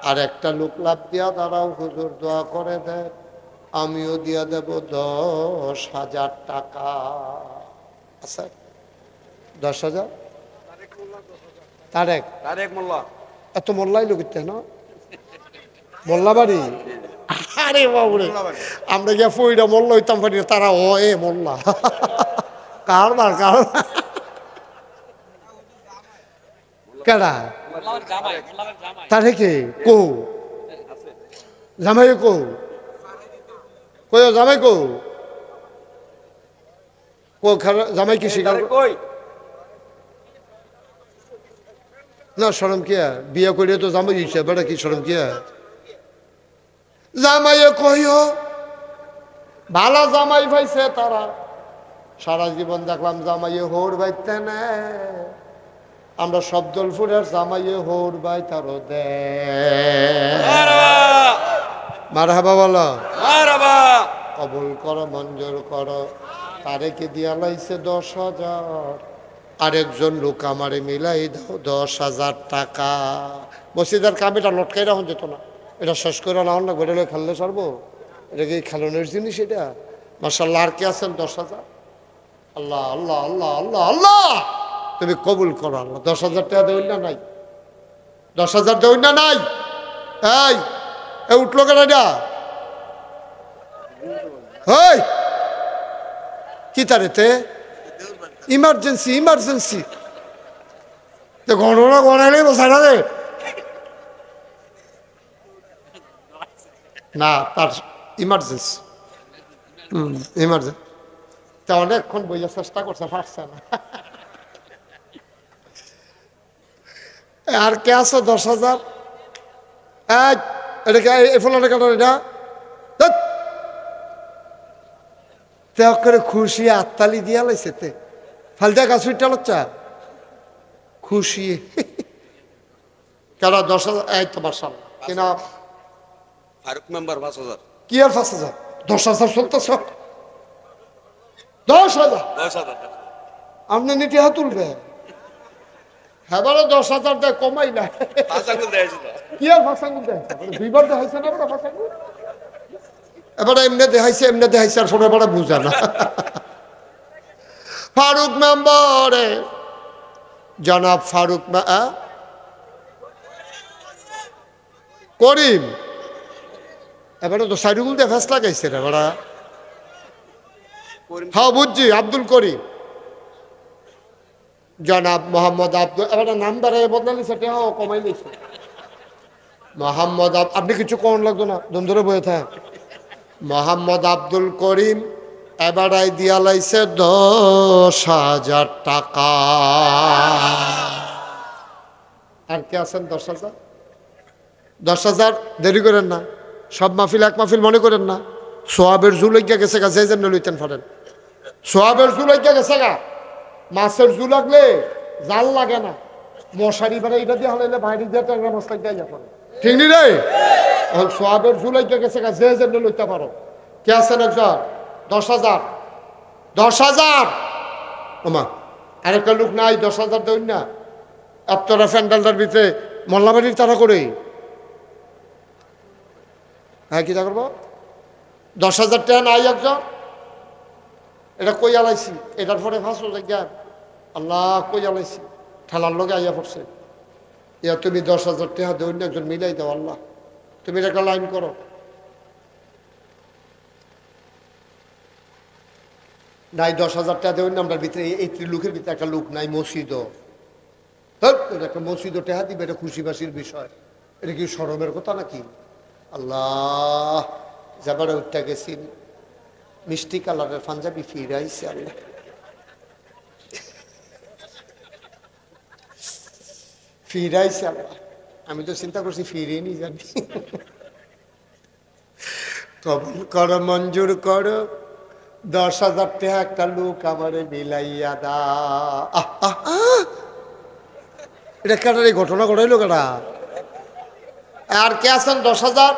আর একটা লোক লাভ দিয়া দাঁড়াও, হুজুর দোয়া করে দেয়, আমিও দিয়া দেব 10,000 টাকা। আচ্ছা, 10,000। তারেক মোল্লা, এত মোল্লাই লোক না মোল্লা বাড়ি। আরে বাবুরে, আমরা গিয়া ফইরা মোল্লা হইতাম পারি, তারা ও এ মোল্লা। কারবার কেডা তারে কে কো জামাই কো কই জামাই কো কো জামাই কি শিকার কই না? শরম কিয়া বিয়া করিয়া তো জামাই দিছে, বেটা কি শরম কিয়া? জামাইয়ে কইও ভালো জামাই পাইছে তারা, সারা জীবন দেখলাম জামাইয়ে হোর বাইতে না, আমরা শব্দলপুরের জামাইয়ে হোর বাই তারও দে মারহাবা বলো, কবুল করো মঞ্জুর করো। তারেকে দিয়া লাইছে 10,000, আরেকজন লোক আমারে মিলাই দাও 10,000 টাকা। মসজিদের কামিটা লটকাই রাখুন যেত না, এটা শেষ করে না না ঘরে খেললে সারবো, এটা কি খেলনের জিনিস এটা? মাশাআল্লাহ। আর কে আছেন 10,000? আল্লাহ আল্লাহ আল্লাহ আল্লাহ আল্লাহ, তুমি কবুল করো আল্লাহ। 10,000 টাকা দেউন না নাই? 10,000 দেউন না নাই? এই উঠলো কেন এটা? হই কি তারেতে ইমার্জেন্সি ইমার্জেন্সি তো গণনা গণাইলে বসাই রে না, তার ইমার্জেন্সি ইমার্জেন্সি। তা অনেকক্ষণ বইয়া চেষ্টা করছে, পারছে না। আর কে আছো 10,000? এটা এই ফলাটা কাটার এটা ত্যাগ করে খুশি আত্মালি দিয়া লাইছে তে ফালদা গাছ উঠা লচ্চা খুশি কেন 10,000? এই তো মার্শাল কিনা ফারুক মেম্বার 5,000। কি আর 5,000? 10,000 চলতেছ? 10,000 আপনি নিতে হাত তুলবে? হ্যাঁ বলো 10,000 দেয় কমাই না কি আর 5 আঙ্গুল দেয়? দুইবার দেখাইছে না বড় 5 আঙ্গুল, এবারে এমনি দেখাইছে এমনি দেখাইছে আর ফোনে বড় বুঝা না। ফারুক মেম্বারে জনাব ফারুক করিম এবারে তো সাইডুগুল দিয়ে ফেস লাগাইছে রে বড়া। হ্যাঁ বুঝছি, আব্দুল করিম জনাব মোহাম্মদ আব্দুল, এবারে নাম দাঁড়ায় বদলালি সেটা কমাই নিয়েছে মোহাম্মদ। আপনি কিছু কোন লাগতো না, দম ধরে বয়ে থাক। মোহাম্মদ আব্দুল করিম এবারাই দিয়া লাইছে 10,000 টাকা। আর কে আছেন 10,000? 10,000 দেরি করেন না, সব মাহফিল এক মাহফিল মনে করেন না। সোয়াবের জু লইয়া গেছে গা, যে জন্য লইতেন পারেন। সোয়াবের জু লইয়া গেছে গা, মাছের জু লাগলে জাল লাগে না, মশারি বেড়ে এটা দিয়ে হলে বাইরে দিয়ে ট্যাংরা মাছ লাগিয়ে যা পড়ে, ঠিক নি রে? সোয়াবের জু লইয়া গেছে গা, যে জন্য লইতে পারো। কে আছেন একজন? 10,000 10,000 ওমা আরেকটা লোক নাই 10,000 দেউন না? আপনারা প্যান্ডালটার ভিতরে মোল্লাবাড়ির তারা করে হ্যাঁ কি করবো? 10,000 টাকা নাই একজন? এটা কই আলাইছি, এটার পরে ফাঁসো জায়গা আল্লাহ কই আলাইছি, ঠেলার লোকে আইয়া পড়ছে। ইয়া তুমি 10,000 টাকা দেউন না, একজন মিলাই দাও আল্লাহ, তুমি একটা লাইন করো। নাই 10,000 টাকা দেবেন আমরা ভিতরে, এই লোকের ভিতরে একটা লোক নাই মসজিদও, একটা মসজিদও টেহা দিবে, এটা খুশি বাসির বিষয়, এটা কি শরমের কথা নাকি? আল্লাহ যাবারে উঠতে গেছি, মিষ্টি কালারের পাঞ্জাবি ফিরাইছে আল্লাহ, ফিরাইছে আল্লাহ। আমি তো চিন্তা করছি ফিরিয়ে নি জানি। কবুল করো মঞ্জুর করো, 10,000 টাকা একটা লোক আমারে মিলাইয়া দা। এটা কেটার এই ঘটনা ঘটাইলো কেটা? আর কে আছেন 10,000?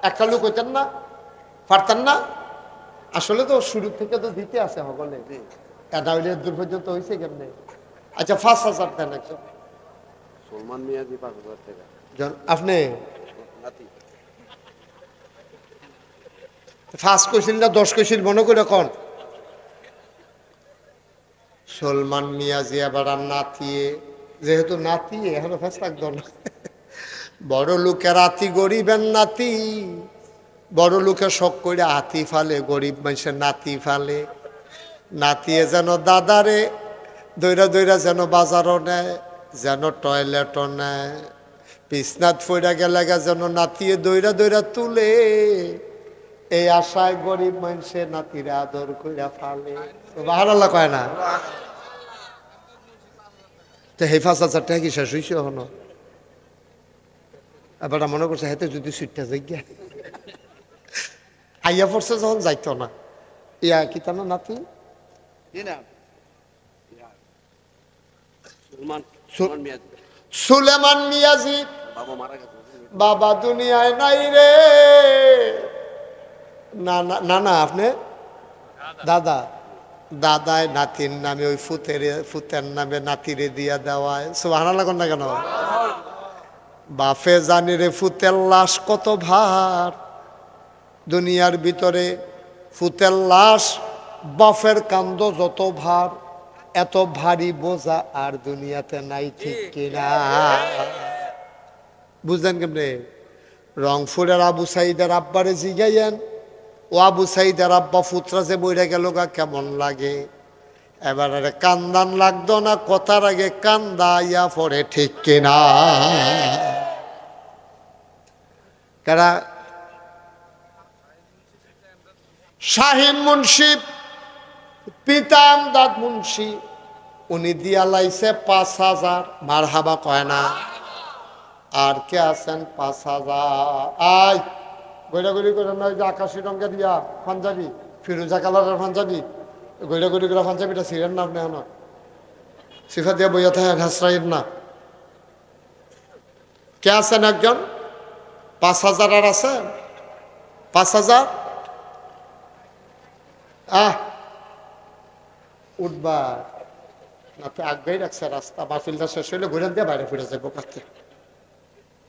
একটা লোক হইতেন না, পারতেন না? আসলে তো শুরু থেকে তো দিতে আছে সকলে, এটা হইলে দূর পর্যন্ত হয়েছে কেমনে? আচ্ছা 5,000 দেন একজন। সলমান মিয়াজি 5,000 টাকা। আপনি ফার্স্ট কইছিল না 10 কইছিল মনে করে কন? সলমান মিয়াজি আবার নাতিয়ে, যেহেতু নাতি এখনো ফার্স্ট লাগতো না। বড় লোকের আতি গরিবের নাতি, বড় লোকের শখ করে আতি ফালে, গরিব মানুষের নাতি ফালে। নাতিয়ে যেন দাদারে দৈরা দৈরা যেন বাজারও নেয়, যেন টয়লেটও নেয়, বিছনাত ফইরা গেলে যেন নাতিয়ে দৈরা দৈরা তুলে, এই আশায় গরিব মানুষের নাতিরা আদর কইরা ফালে। বাহারাল্লাহ কয় না তো হে 5,000 টাকা কি শেষ হয়েছে এখনো? এবার মনে করছে হাতে যদি সুইটটা যাইয়া আইয়া পড়ছে যখন যাইতো না, ইয়া কি তা না নাতি কি নাম সুলমান মিয়াজি সুলেমান মিয়াজি। বাবা মারা গেছে বাবা দুনিয়ায় নাই রে। না না না না, আপনি দাদা, দাদায় নাতির নামে ওই ফুতের নামে নাতিরে দিয়া দেওয়ায় সুবহানাল্লাহ কোন না কেন? বাপে জানি রে ফুতের লাশ কত ভার। দুনিয়ার ভিতরে ফুতের লাশ বাপের কান্দ যত ভার, এত ভারী বোঝা আর দুনিয়াতে নাই, ঠিক কিনা? বুঝলেন কেমনে? রংপুরের আবু সাইদের আব্বারে জিগাইয়েন, ও আবু সাইদের আব্বা ফুতরা যে বইরা গেল গা কেমন লাগে। এবারে কান্দান লাগতো না, কথার আগে কান্দাইয়া পড়ে, ঠিক কিনা? কারা? শাহিন মুন্সি, পিতা আমদাদ মুন্সি, উনি দিয়া লাইছে ৫,০০০। মারহাবা কয় না? আর কে আছেন ৫,০০০? আয় গৈরাগুড়ি করে না, ওই যে আকাশি রঙের দিয়া পাঞ্জাবি, ফিরোজা কালারের পাঞ্জাবি, গৈরাগুড়ি করে পাঞ্জাবিটা ছিলেন না আপনি? এখন সিফা দিয়ে বইয়া থাকে ঘাসরাইন না। কে আছেন একজন? ৫,০০০ আর আছেন? ৫,০০০ উঠবা না তো আগেই রাখছে রাস্তা। মাহফিলটা শেষ হইলে ঘুরে দিয়ে বাইরে ফিরে যাবো কাছে।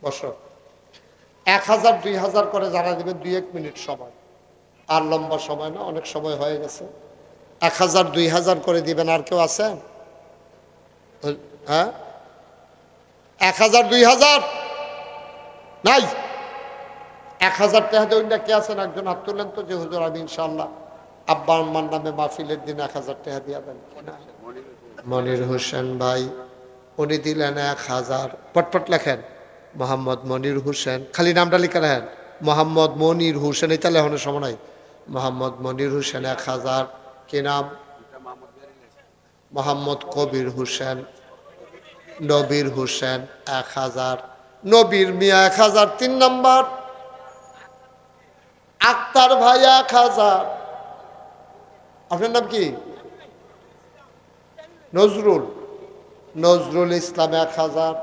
বসো। ১,০০০ ২,০০০ করে যারা দেবে ২-১ মিনিট সময়, আর লম্বা সময় না, অনেক সময় হয়ে গেছে। ১,০০০ ২,০০০ করে দিবেন। আর কেউ আছেন? হ্যাঁ, ১,০০০ ২,০০০ নাই। ১,০০০ টাকা দেবেন। কে আছেন? একজন হাত তুলেন তো, যে হুজুর আমি ইনশাল্লাহ আব্বা আম্মার নামে মাহফিলের দিন ১,০০০ টাকা দিয়ে দেন। মনির হোসেন ভাই, উনি দিলেন ১,০০০। পটপট লেখেন, মোহাম্মদ মনির হোসেন, খালি নামটা লিখে রাখেন, মোহাম্মদ মনির হোসেন। এই তাহলে এখনো সময় নাই। মোহাম্মদ মনির হোসেন ১,০০০। কি নাম? মোহাম্মদ কবির হোসেন, নবীর হোসেন ১,০০০। নবীর মিয়া ১,০০০। ৩ নম্বর আক্তার ভাই ১,০০০। আপনার নাম কি? নজরুল, নজরুল ইসলাম ১,০০০।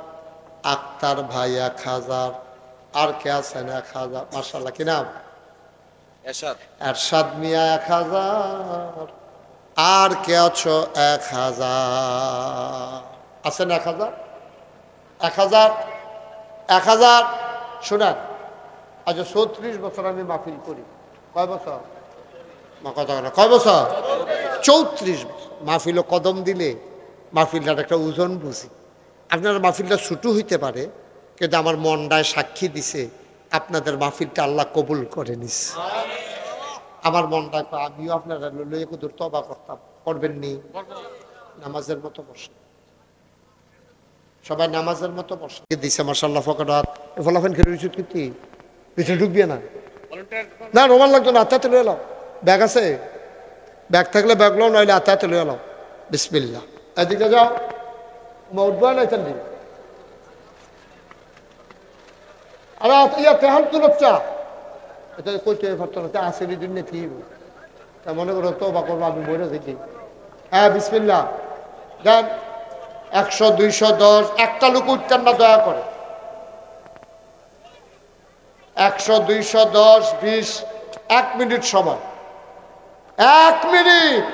আক্তার ভাই ১,০০০। আর কে আছেন ১,০০০? মাশাআল্লাহ, কি নাম? এরশাদ মিয়া ১,০০০। আর কে আছো? ১,০০০ আছেন? ১,০০০ ১,০০০ ১,০০০। শোনেন, আজ ৩৬ বছর আমি মাহফিল করি। কয় বছর? কথা বলে কয় বছর? ৩৪ বছর। মাহফিল কদম দিলে মাহফিলটার একটা ওজন বুঝি। আপনার মাহফিলটা ছোটো হইতে পারে, কিন্তু আমার মনটায় সাক্ষী দিছে আপনাদের মাহফিলটা আল্লাহ কবুল করে নিস। আমার মনটা, আমিও আপনারা লইয়া কুদুর তবা করতাম। করবেন নি? নামাজের মতো বসে, সবাই নামাজের মতো বসে দিছে। মাশাআল্লাহ, ফকরাত ফলাফেন খেলে রয়েছে। কিন্তু পিছনে ঢুকবিয়ে না, না রোমান লাগতো না। আত্মাতে লয়ে এলাও, ব্যাগ আছে? ব্যাগ থাকলে ব্যাগ লো, নইলে আত্মাতে লয়ে এলাও। বিসমিল্লাহ। এদিকে যাও, উঠবা না চান্দি। আরে ইয়া তেহাল তুলচ্চা এটা কইতে পারতো না, আসেনি দিন কি তা মনে করো তো বা করবো, আমি বলে দেখি। হ্যাঁ, বিসমিল্লাহ। দেন ১০০ ২০০ ১০। একটা লোক উঠতেন না দয়া করে। ১০০ ২০০ ১০ ২০। ১ মিনিট সময়, ১ মিনিট।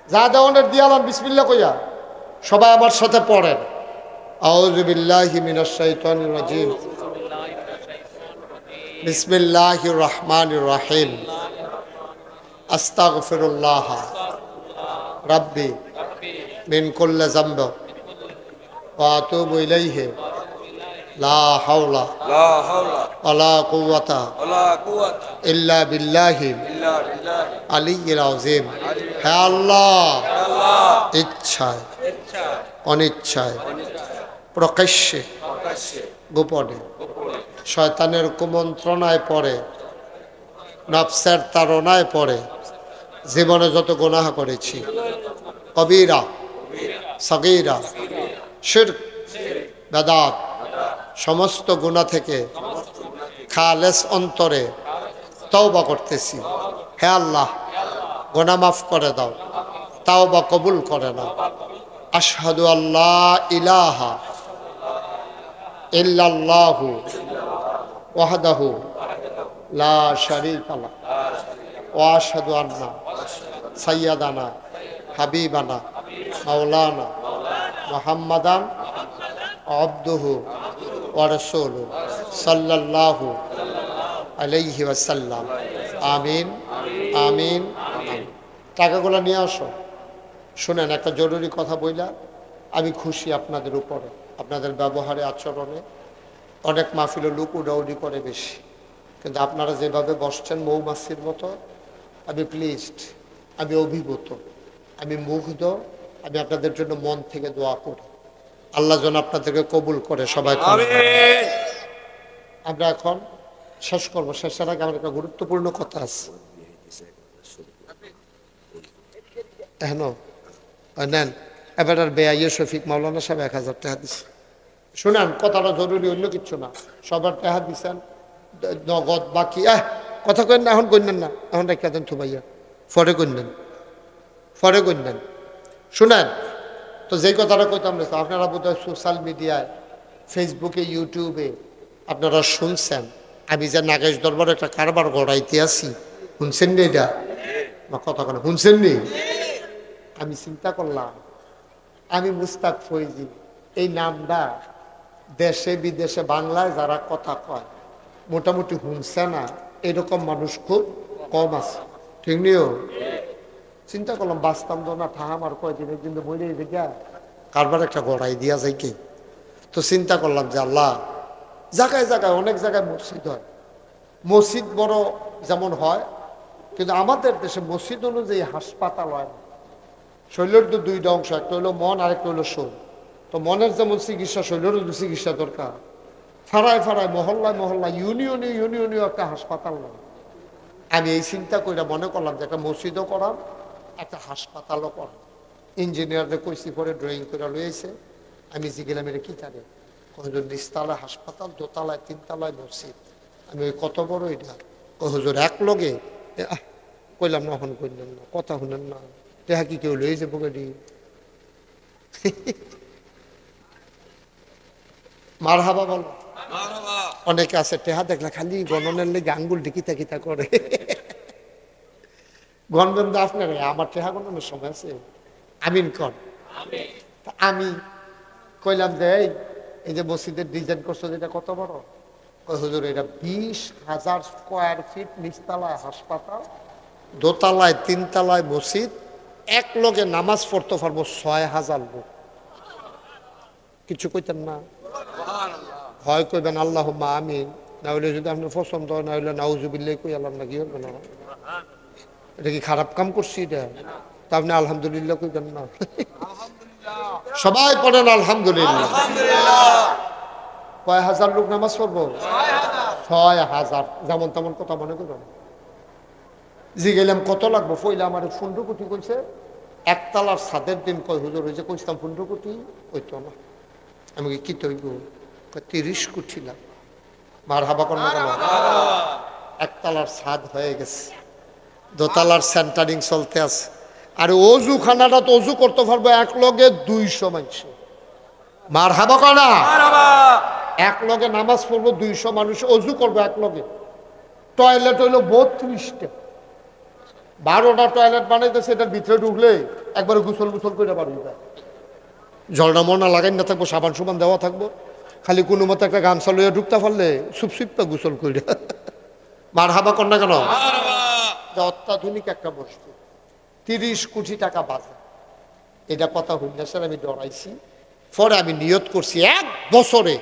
যা দেওয়ানের দিয়ালাম বিসমিল্লাহ কইয়া সবাই আমার সাথে পড়েন। আউযু বিল্লাহি মিনাশ শাইতানির রাজিম। বিসমিল্লাহির রহমানির রহিম। আস্তাগফিরুল্লাহ রাব্বি মিন কুল্লি যামব ওয়া আতুবু ইলাইহি লা হাওলা ওয়ালা কুওয়াতা ইল্লা বিল্লাহিল আলিয়্যিল আযীম। হে আল্লাহ, ইচ্ছায় অনিচ্ছায় প্রকাশ্যে গোপনে শয়তানের কুমন্ত্রণায় পড়ে, নফসের তাড়নায় পড়ে জীবনে যত গুনাহ করেছি, কবিরা সগীরা শিরক বেদাত, সমস্ত গুনাহ থেকে খালেস অন্তরে তওবা করতেছি। হে আল্লাহ, গুনাহ মাফ করে দাও, তাওবা কবুল করে না। আশহাদু আল্লাহ ইলাহা ইল্লাল্লাহু ওয়াহদাহু লা শারীকা লাহু ওয়া আশহাদু আন্না সাইয়্যিদানা হাবিবানা মাওলানা মুহাম্মাদান আবদুহু ওয়া রাসূলুহু সাল্লাল্লাহু আলাইহি ওয়াসাল্লাম। আমিন আমিন আমিন। টাকাগুলো নিয়ে আসো। শুনেন, একটা জরুরি কথা বইলা, আমি খুশি আপনাদের উপরে, আপনাদের ব্যবহারে আচরণে। অনেক মাহফিলে লোক উড়াউড়ি করে বেশি, কিন্তু আপনারা যেভাবে বসছেন মৌমাছির মতো, আমি প্লিজড, আমি অভিভূত, আমি মুগ্ধ। আমি আপনাদের জন্য মন থেকে দোয়া করি, আল্লাহ যেন আপনাদেরকে কবুল করে সবাই। আমরা এখন শেষ করবো। শেষের আগে আমার একটা গুরুত্বপূর্ণ কথা আছে। নেন এবার আর বেআইয়ে শফিক মাওলানা সাহেব 1000 টাকা দিচ্ছে। শুনেন, কথাটা জরুরি, অন্য কিচ্ছু না। সবার টাকা দিচ্ছেন নগদ, বাকি কথা কইন না, এখন কইনেন না, এখন রেখে দেন থুবাইয়া, পরে কইনেন, পরে কইনেন। শুনেন তো, যেই কথাটা কইতাম না, আপনারা বোধহয় সোশ্যাল মিডিয়ায়, ফেসবুকে, ইউটিউবে আপনারা শুনছেন আমি যে নাগেশ দরবারে একটা কারবার গড়াইতে আছি। শুনছেন নি? এটা কথা কেন শুনছেন নি? আমি চিন্তা করলাম, আমি মুস্তাক ফৈজি, এই নামটা দেশে বিদেশে বাংলায় যারা কথা কয় মোটামুটি শুনছে না এরকম মানুষ খুব কম আছে, ঠিক নিও? চিন্তা করলাম বাঁচতাম তো না, ঠাহামার কয়দিনের জন্য বলে দেখা কারবার একটা গড়াই দিয়া যায় কি। তো চিন্তা করলাম যে আল্লাহ, জায়গায় জায়গায় অনেক জায়গায় মসজিদ হয়, মসজিদ বড় যেমন হয়, কিন্তু আমাদের দেশে মসজিদ অনুযায়ী হাসপাতাল হয় না। শরীরের তো দুইটা অংশ, একটা হলো মন, আরেকটা হলো শরীর। তো মনের যেমন চিকিৎসা, শরীরেরও চিকিৎসা দরকার। ফাড়ায় ফাড়ায়, মহল্লায় মহল্লায়, ইউনিয়নে ইউনিয়নেও একটা হাসপাতাল নয়। আমি এই চিন্তা করে মনে করলাম যে একটা মসজিদও করাম, একটা হাসপাতালও করাম। ইঞ্জিনিয়ারদের কইসি পরে ড্রয়িং করে লইয়েছে। আমি জিগেলাম এটা কি জানে, হুজুর নিচতলায় হাসপাতাল, দোতলায় তিনতলায় মসজিদ। আমি ওই কত বড় এটা, ও হুজুর এক লগে কইলাম না, হন কইলেন না, কথা শুনেন না, টেহা কি কেউ লয়ে যাবো গাড়ি। মার হাবা বলো। অনেকে আছে টেহা দেখলে খালি গণনের লেগে আঙ্গুল ডিকিতা কিতা করে। গণবেন তো আপনার, আমার টেহা গণনের সময় আছে। আমিন কর। আমি কইলাম যে এই যে মসজিদের ডিজাইন করছো যেটা কত বড়, ওই হুজুর এটা 20,000 স্কোয়ার ফিট, নিচতলায় হাসপাতাল, দোতলায় তিনতলায় মসজিদ, এক লোকে নামাজ পড়তে পারবো 6,000 লোক। কিছু কইতেন না? হয় কইবেন আল্লাহুম্মা আমিন, না হইলে যদি আপনার পছন্দ হয়, না হইলে নাউজুবিল্লাহ কই আল্লাহ না, কি হবে না? এটা কি খারাপ কাম করছি এটা? তা আপনি আলহামদুলিল্লাহ কইবেন না? সবাই পড়েন আলহামদুলিল্লাহ। কয় হাজার লোক নামাজ পড়বো? 6,000। যেমন তেমন কথা মনে করবেন। জি গেলাম কত লাগবো, পইলে আমার 15 কোটি কইছে। একতলার ছাদের দিন কয় হুজুর, ওই যে কইতাম 15 কোটি, ওই তো না। আমি কি তৈব, 30 কোটি লাগবে। মার হাবা কর না কেন? একতলার ছাদ হয়ে গেছে, দোতলার সেন্টারিং চলতে আছে। আর অজু খানাটা তো অজু করতে পারবো এক লগে 200 মানুষ। মার হাবা কর না? এক লগে নামাজ পড়বো 200 মানুষ, অজু করবো এক লগে। টয়লেট হইলো 32টা, 12টা টয়লেট বানাইতেছে। এটার ভিতরে ঢুকলে একবারে গুসল গুসল করে পারবি। জলটা মনা লাগাই না থাকবো, সাবান সুবান দেওয়া থাকবো, খালি কোনো মতো একটা গামছা লইয়া ঢুকতে পারলে সুপসুপটা গুসল করে। মার হাবা কর না কেন? অত্যাধুনিক একটা বস্তু, 30 কোটি টাকা বাজে। এটা কথা হইল না স্যার, আমি ডরাইছি। পরে আমি নিয়ত করছি 1 বছরে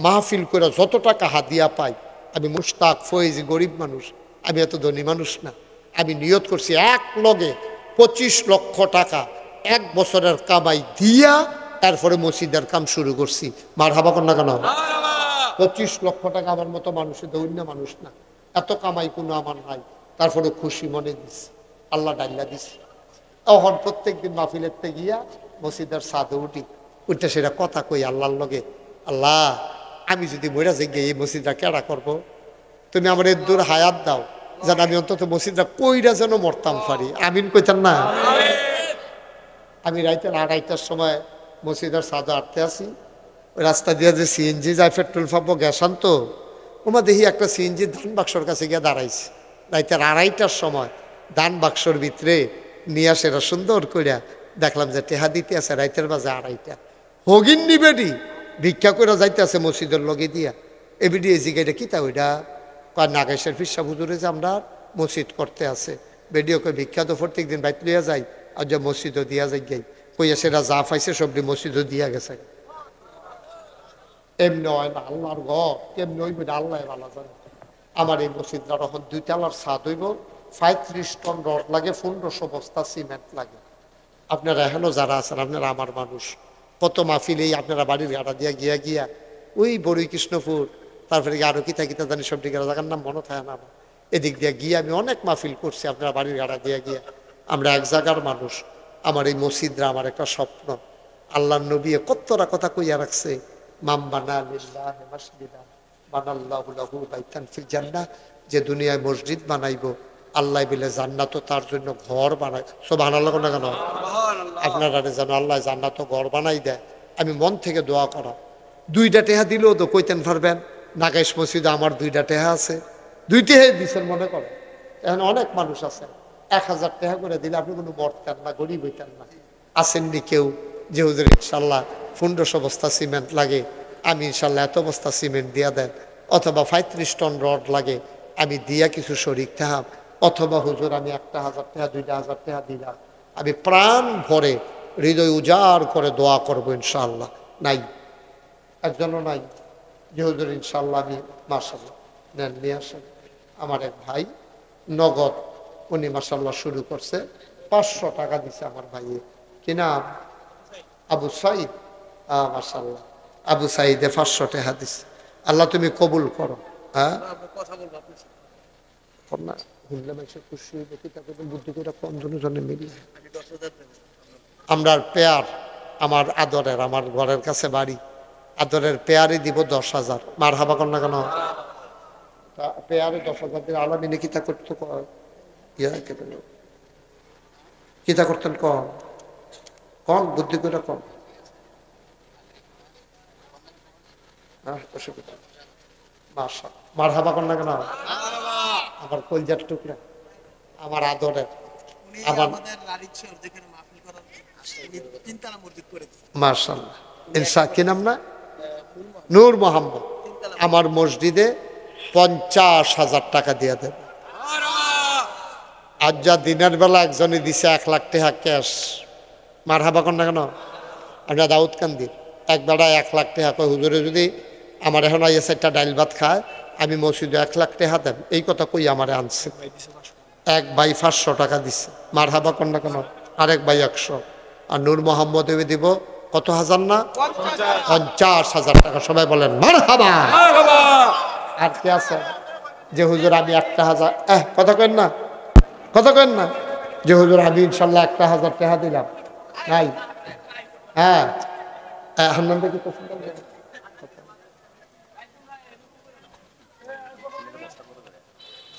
মাহফিল করে যত টাকা হাদিয়া পাই, আমি মুশতাক ফয়েজি গরিব মানুষ, আমি এত ধনী মানুষ না। আমি নিয়ত করছি এক লগে 25 লক্ষ টাকা 1 বছরের কামাই দিয়া তারপরে মসজিদের কাম শুরু করছি। মার হাবা কর না কেন? 25 লক্ষ টাকা আমার মতো মানুষের দৈন্য মানুষ না, এত কামাই কোনো আমার নাই। তারপরে খুশি মনে দিছি, আল্লাহ ডাইলা দিছি। তখন প্রত্যেক দিন মাহফিলের গিয়া মসজিদের ছাদে উঠি, উঠে সেটা কথা কই আল্লাহর লগে, আল্লাহ আমি যদি মইরা যাই গিয়ে এই মসজিদটা কেডা করবো, তুমি আমার এর দূর হায়াত দাও, যেন আমি অন্তত মসজিদটা কইরা যেন মরতাম পারি। আমিন কইতেন না? আমি রাইতের 2:30টার সময় মসজিদের সাদা আটতে আসি, ওই রাস্তা দিয়ে যে সিএনজি যায় পেট্রোল পাবো গ্যাস আনতো, ওমা দেখি একটা সিএনজি ধান বাক্সর কাছে গিয়ে দাঁড়াইছে রাইতের 2:30টার সময়। ধান বাক্সর ভিতরে নিয়ে আসে এরা সুন্দর করিয়া দেখলাম যে টেহা দিতে আছে রাইতের বাজে 2:30। হগিন নিবেডি ভিক্ষা করে যাইতে আছে মসজিদের লগে দিয়া। এবিডি এই জিগাইটা কিতা ওইটা নাগেশের ফিরসা হুজুরে যে আমরা মসজিদ করতে আছে বেডিওকে ভিক্ষা তো প্রত্যেক দিন বাইত লইয়া যাই, আর যে মসজিদও দিয়া যাই গাই কইয়া সেটা যা পাইছে সবটি মসজিদও দিয়া গেছে। এমনি হয় না আল্লাহর ঘর, কেমনি হইবে আল্লাহ ভালো জানে। আমার এই মসজিদটা তখন 2 তলার ছাদ হইব, 35 টন রড লাগে, 1500 বস্তা সিমেন্ট লাগে। আপনারা এখনো যারা আছেন আপনারা আমার মানুষ, কত মাহফিলেই আপনারা বাড়ির গাড়া দিয়া গিয়া গিয়া ওই বড়ই কৃষ্ণপুর, তারপরে আরো কিতা কিতা জানি সব দিকে জায়গার নাম মনে থাকে না আমার, এদিক দিয়ে গিয়ে আমি অনেক মাহফিল করছি আপনারা বাড়ির গাড়া দিয়া গিয়া। আমরা এক জায়গার মানুষ। আমার এই মসজিদরা আমার একটা স্বপ্ন। আল্লাহ নবী কতটা কথা কইয়া রাখছে, মাম্বানা লিল্লাহি মাসজিদান বানাল্লাহু লাহু বাইতান ফিল জান্নাহ, যে দুনিয়ায় মসজিদ বানাইবো আল্লাহ বিলে জান্নাতও তার জন্য ঘর বানায়। সুবহানাল্লাহ না কেন? আপনারা যেন আল্লাহ জান্নাত ঘর বানাই দেয়। আমি মন থেকে দোয়া করা। 2টা টেহা দিলেও তো কইতেন পারবেন নাগাইশ মসজিদে আমার 2টা টেহা আছে, 2 টেহা দিচ্ছেন মনে করেন। এখন অনেক মানুষ আছে 1000 টাকা করে দিলে আপনি কোনো মরতেন না, গরিব হইতেন না। আসেননি কেউ যে হুজুর ইনশাল্লাহ 1500 বস্তা সিমেন্ট লাগে, আমি ইনশাল্লাহ এত বস্তা সিমেন্ট দিয়া দেন, অথবা 35 টন রড লাগে আমি দিয়া কিছু শরিক থাম, অথবা হুজুর আমি 1000 টাকা 2000 টাকা দিলাম, আমি প্রাণ ভরে হৃদয় উজাড় করে দোয়া করবো ইনশাআল্লাহ। নাই, একজনও নাই যে হুজুর ইনশাআল্লাহ আমি মাশাআল্লাহ নেন নিয়ে আসেন। আমার এক ভাই নগদ উনি মাশাআল্লাহ শুরু করছে, 500 টাকা দিছে আমার ভাইয়ে, কি নাম? আবু সাইদ। মাশাআল্লাহ আবু সাইদে 500 টাকা দিছে। আল্লাহ তুমি কবুল করো। হ্যাঁ কথা বলবো আপনি না হুল্লা মাইসে খুশি হইবে কি তাকে বুদ্ধি করে কম জনে মিলি। আমরা পেয়ার আমার আদরের, আমার ঘরের কাছে বাড়ি, আদরের পেয়ারই দিব 10,000। মার হাবা কর না কেন? পেয়ারে 10,000 দিন আলামিনে কিতা করতো কিতা করতেন কম কম বুদ্ধি করে কম। মার হাবা কর না কেন? আমার কলজার টুকরা, আমার আদরের, আমার মাশাআল্লাহ ইনশা কি নাম না নূর মোহাম্মদ, আমার মসজিদে 50,000 টাকা দিয়ে দেবে। আজ যা দিনের বেলা একজনে দিছে 1 লাখ টাকা ক্যাশ। মার হাবা কর না কেন? আমরা দাউদ কান্দির এক বেড়া 1 লাখ টাকা কয় হুজুরে যদি আমার এখন আইয়া 4টা ডাইল ভাত খায় আমি মসজিদে 1 লাখ টাকা দেন, এই কথা কই আমারে আনছে। এক ভাই 500 টাকা দিছে। মার হাবা কর না কেন? আরেক ভাই 100। আর নূর মোহাম্মদ দিব কত হাজার না 50,000 টাকা। সবাই বলেন মার হাবা। আর কে আছে যে হুজুর আমি 1,000 কথা কেন না, কথা কেন না যে হুজুর আমি ইনশাল্লাহ 1,000 টাকা দিলাম? নাই। হ্যাঁ হান্নানটা কি পছন্দ করেন?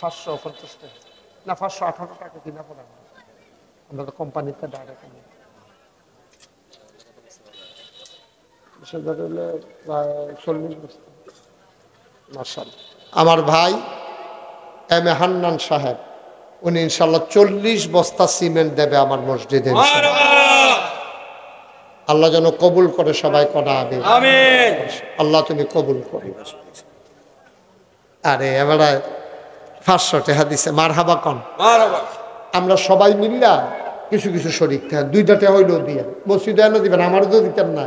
550 টাকা না 518 টাকা কিনা পড়া, আমরা তো কোম্পানিতে ডাইরেক্ট নিই। আমার ভাই এম এ হান্নান সাহেব উনি ইনশাল্লাহ 40 বস্তা সিমেন্ট দেবে আমার মসজিদে। আল্লাহ যেন কবুল করে, সবাই করা আমিন। আল্লাহ তুমি কবুল করো। আরে এবারে 500 টাকা দিছে। মার হাবা কন। আমরা সবাই মিললা কিছু কিছু শরীর থাকে 2টা টাকা হইলেও দিয়ে মসজিদে এনে দিবেন, আমারও তো দিতেন না।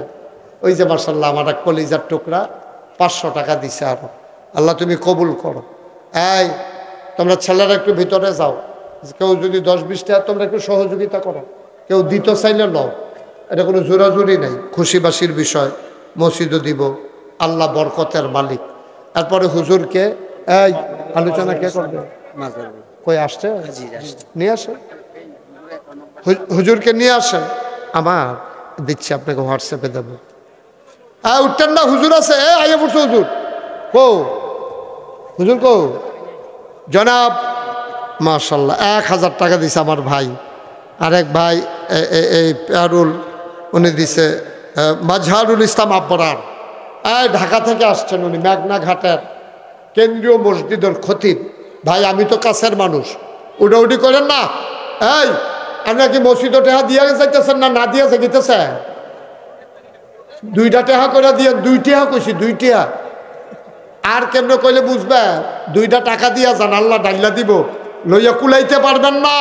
ওই যে মার্শাল্লাহ আমার এক কলিজার টুকরা 500 টাকা দিছে। আরো আল্লাহ তুমি কবুল করো। এই তোমরা ছেলেরা একটু ভিতরে যাও, কেউ যদি 10-20 টাকা তোমরা একটু সহযোগিতা করো, কেউ দিতে চাইলে লও, এটা কোনো জোরাজুরি নেই, খুশিবাসীর বিষয়। মসজিদও দিব, আল্লাহ বরকতের মালিক। তারপরে হুজুরকে এই আলোচনা কে করবে? কই আসছে? নিয়ে আসে হুজুরকে নিয়ে আসেন। আমার দিচ্ছি আপনাকে হোয়াটসঅ্যাপে দেবো। উঠতেন না, হুজুর আছে। আইয়া পড়ছে হুজুর। কো হুজুর কো? জনাব মাশাল্লাহ 1000 টাকা দিছে আমার ভাই। আরেক ভাই এই পেয়ারুল উনি দিছে মাজহারুল ইসলাম আব্বরার, ঢাকা থেকে আসছেন উনি, মেঘনা ঘাটের কেন্দ্রীয় মসজিদের খতিব। ভাই আমি তো কাছের মানুষ, উডাউডি করেন না। এই আপনার কি মসজিদে টেহা দিয়া যাইতেছেন না দিয়া যাইতেছে? 2টা টেহা করে দিয়ে, 2 টেহা কইছি, 2 টেহা। আর কেমনে কইলে বুঝবে? 2টা টাকা দিয়া যান, আল্লাহ ডাইলা দিব, লইয়া কুলাইতে পারবেন না।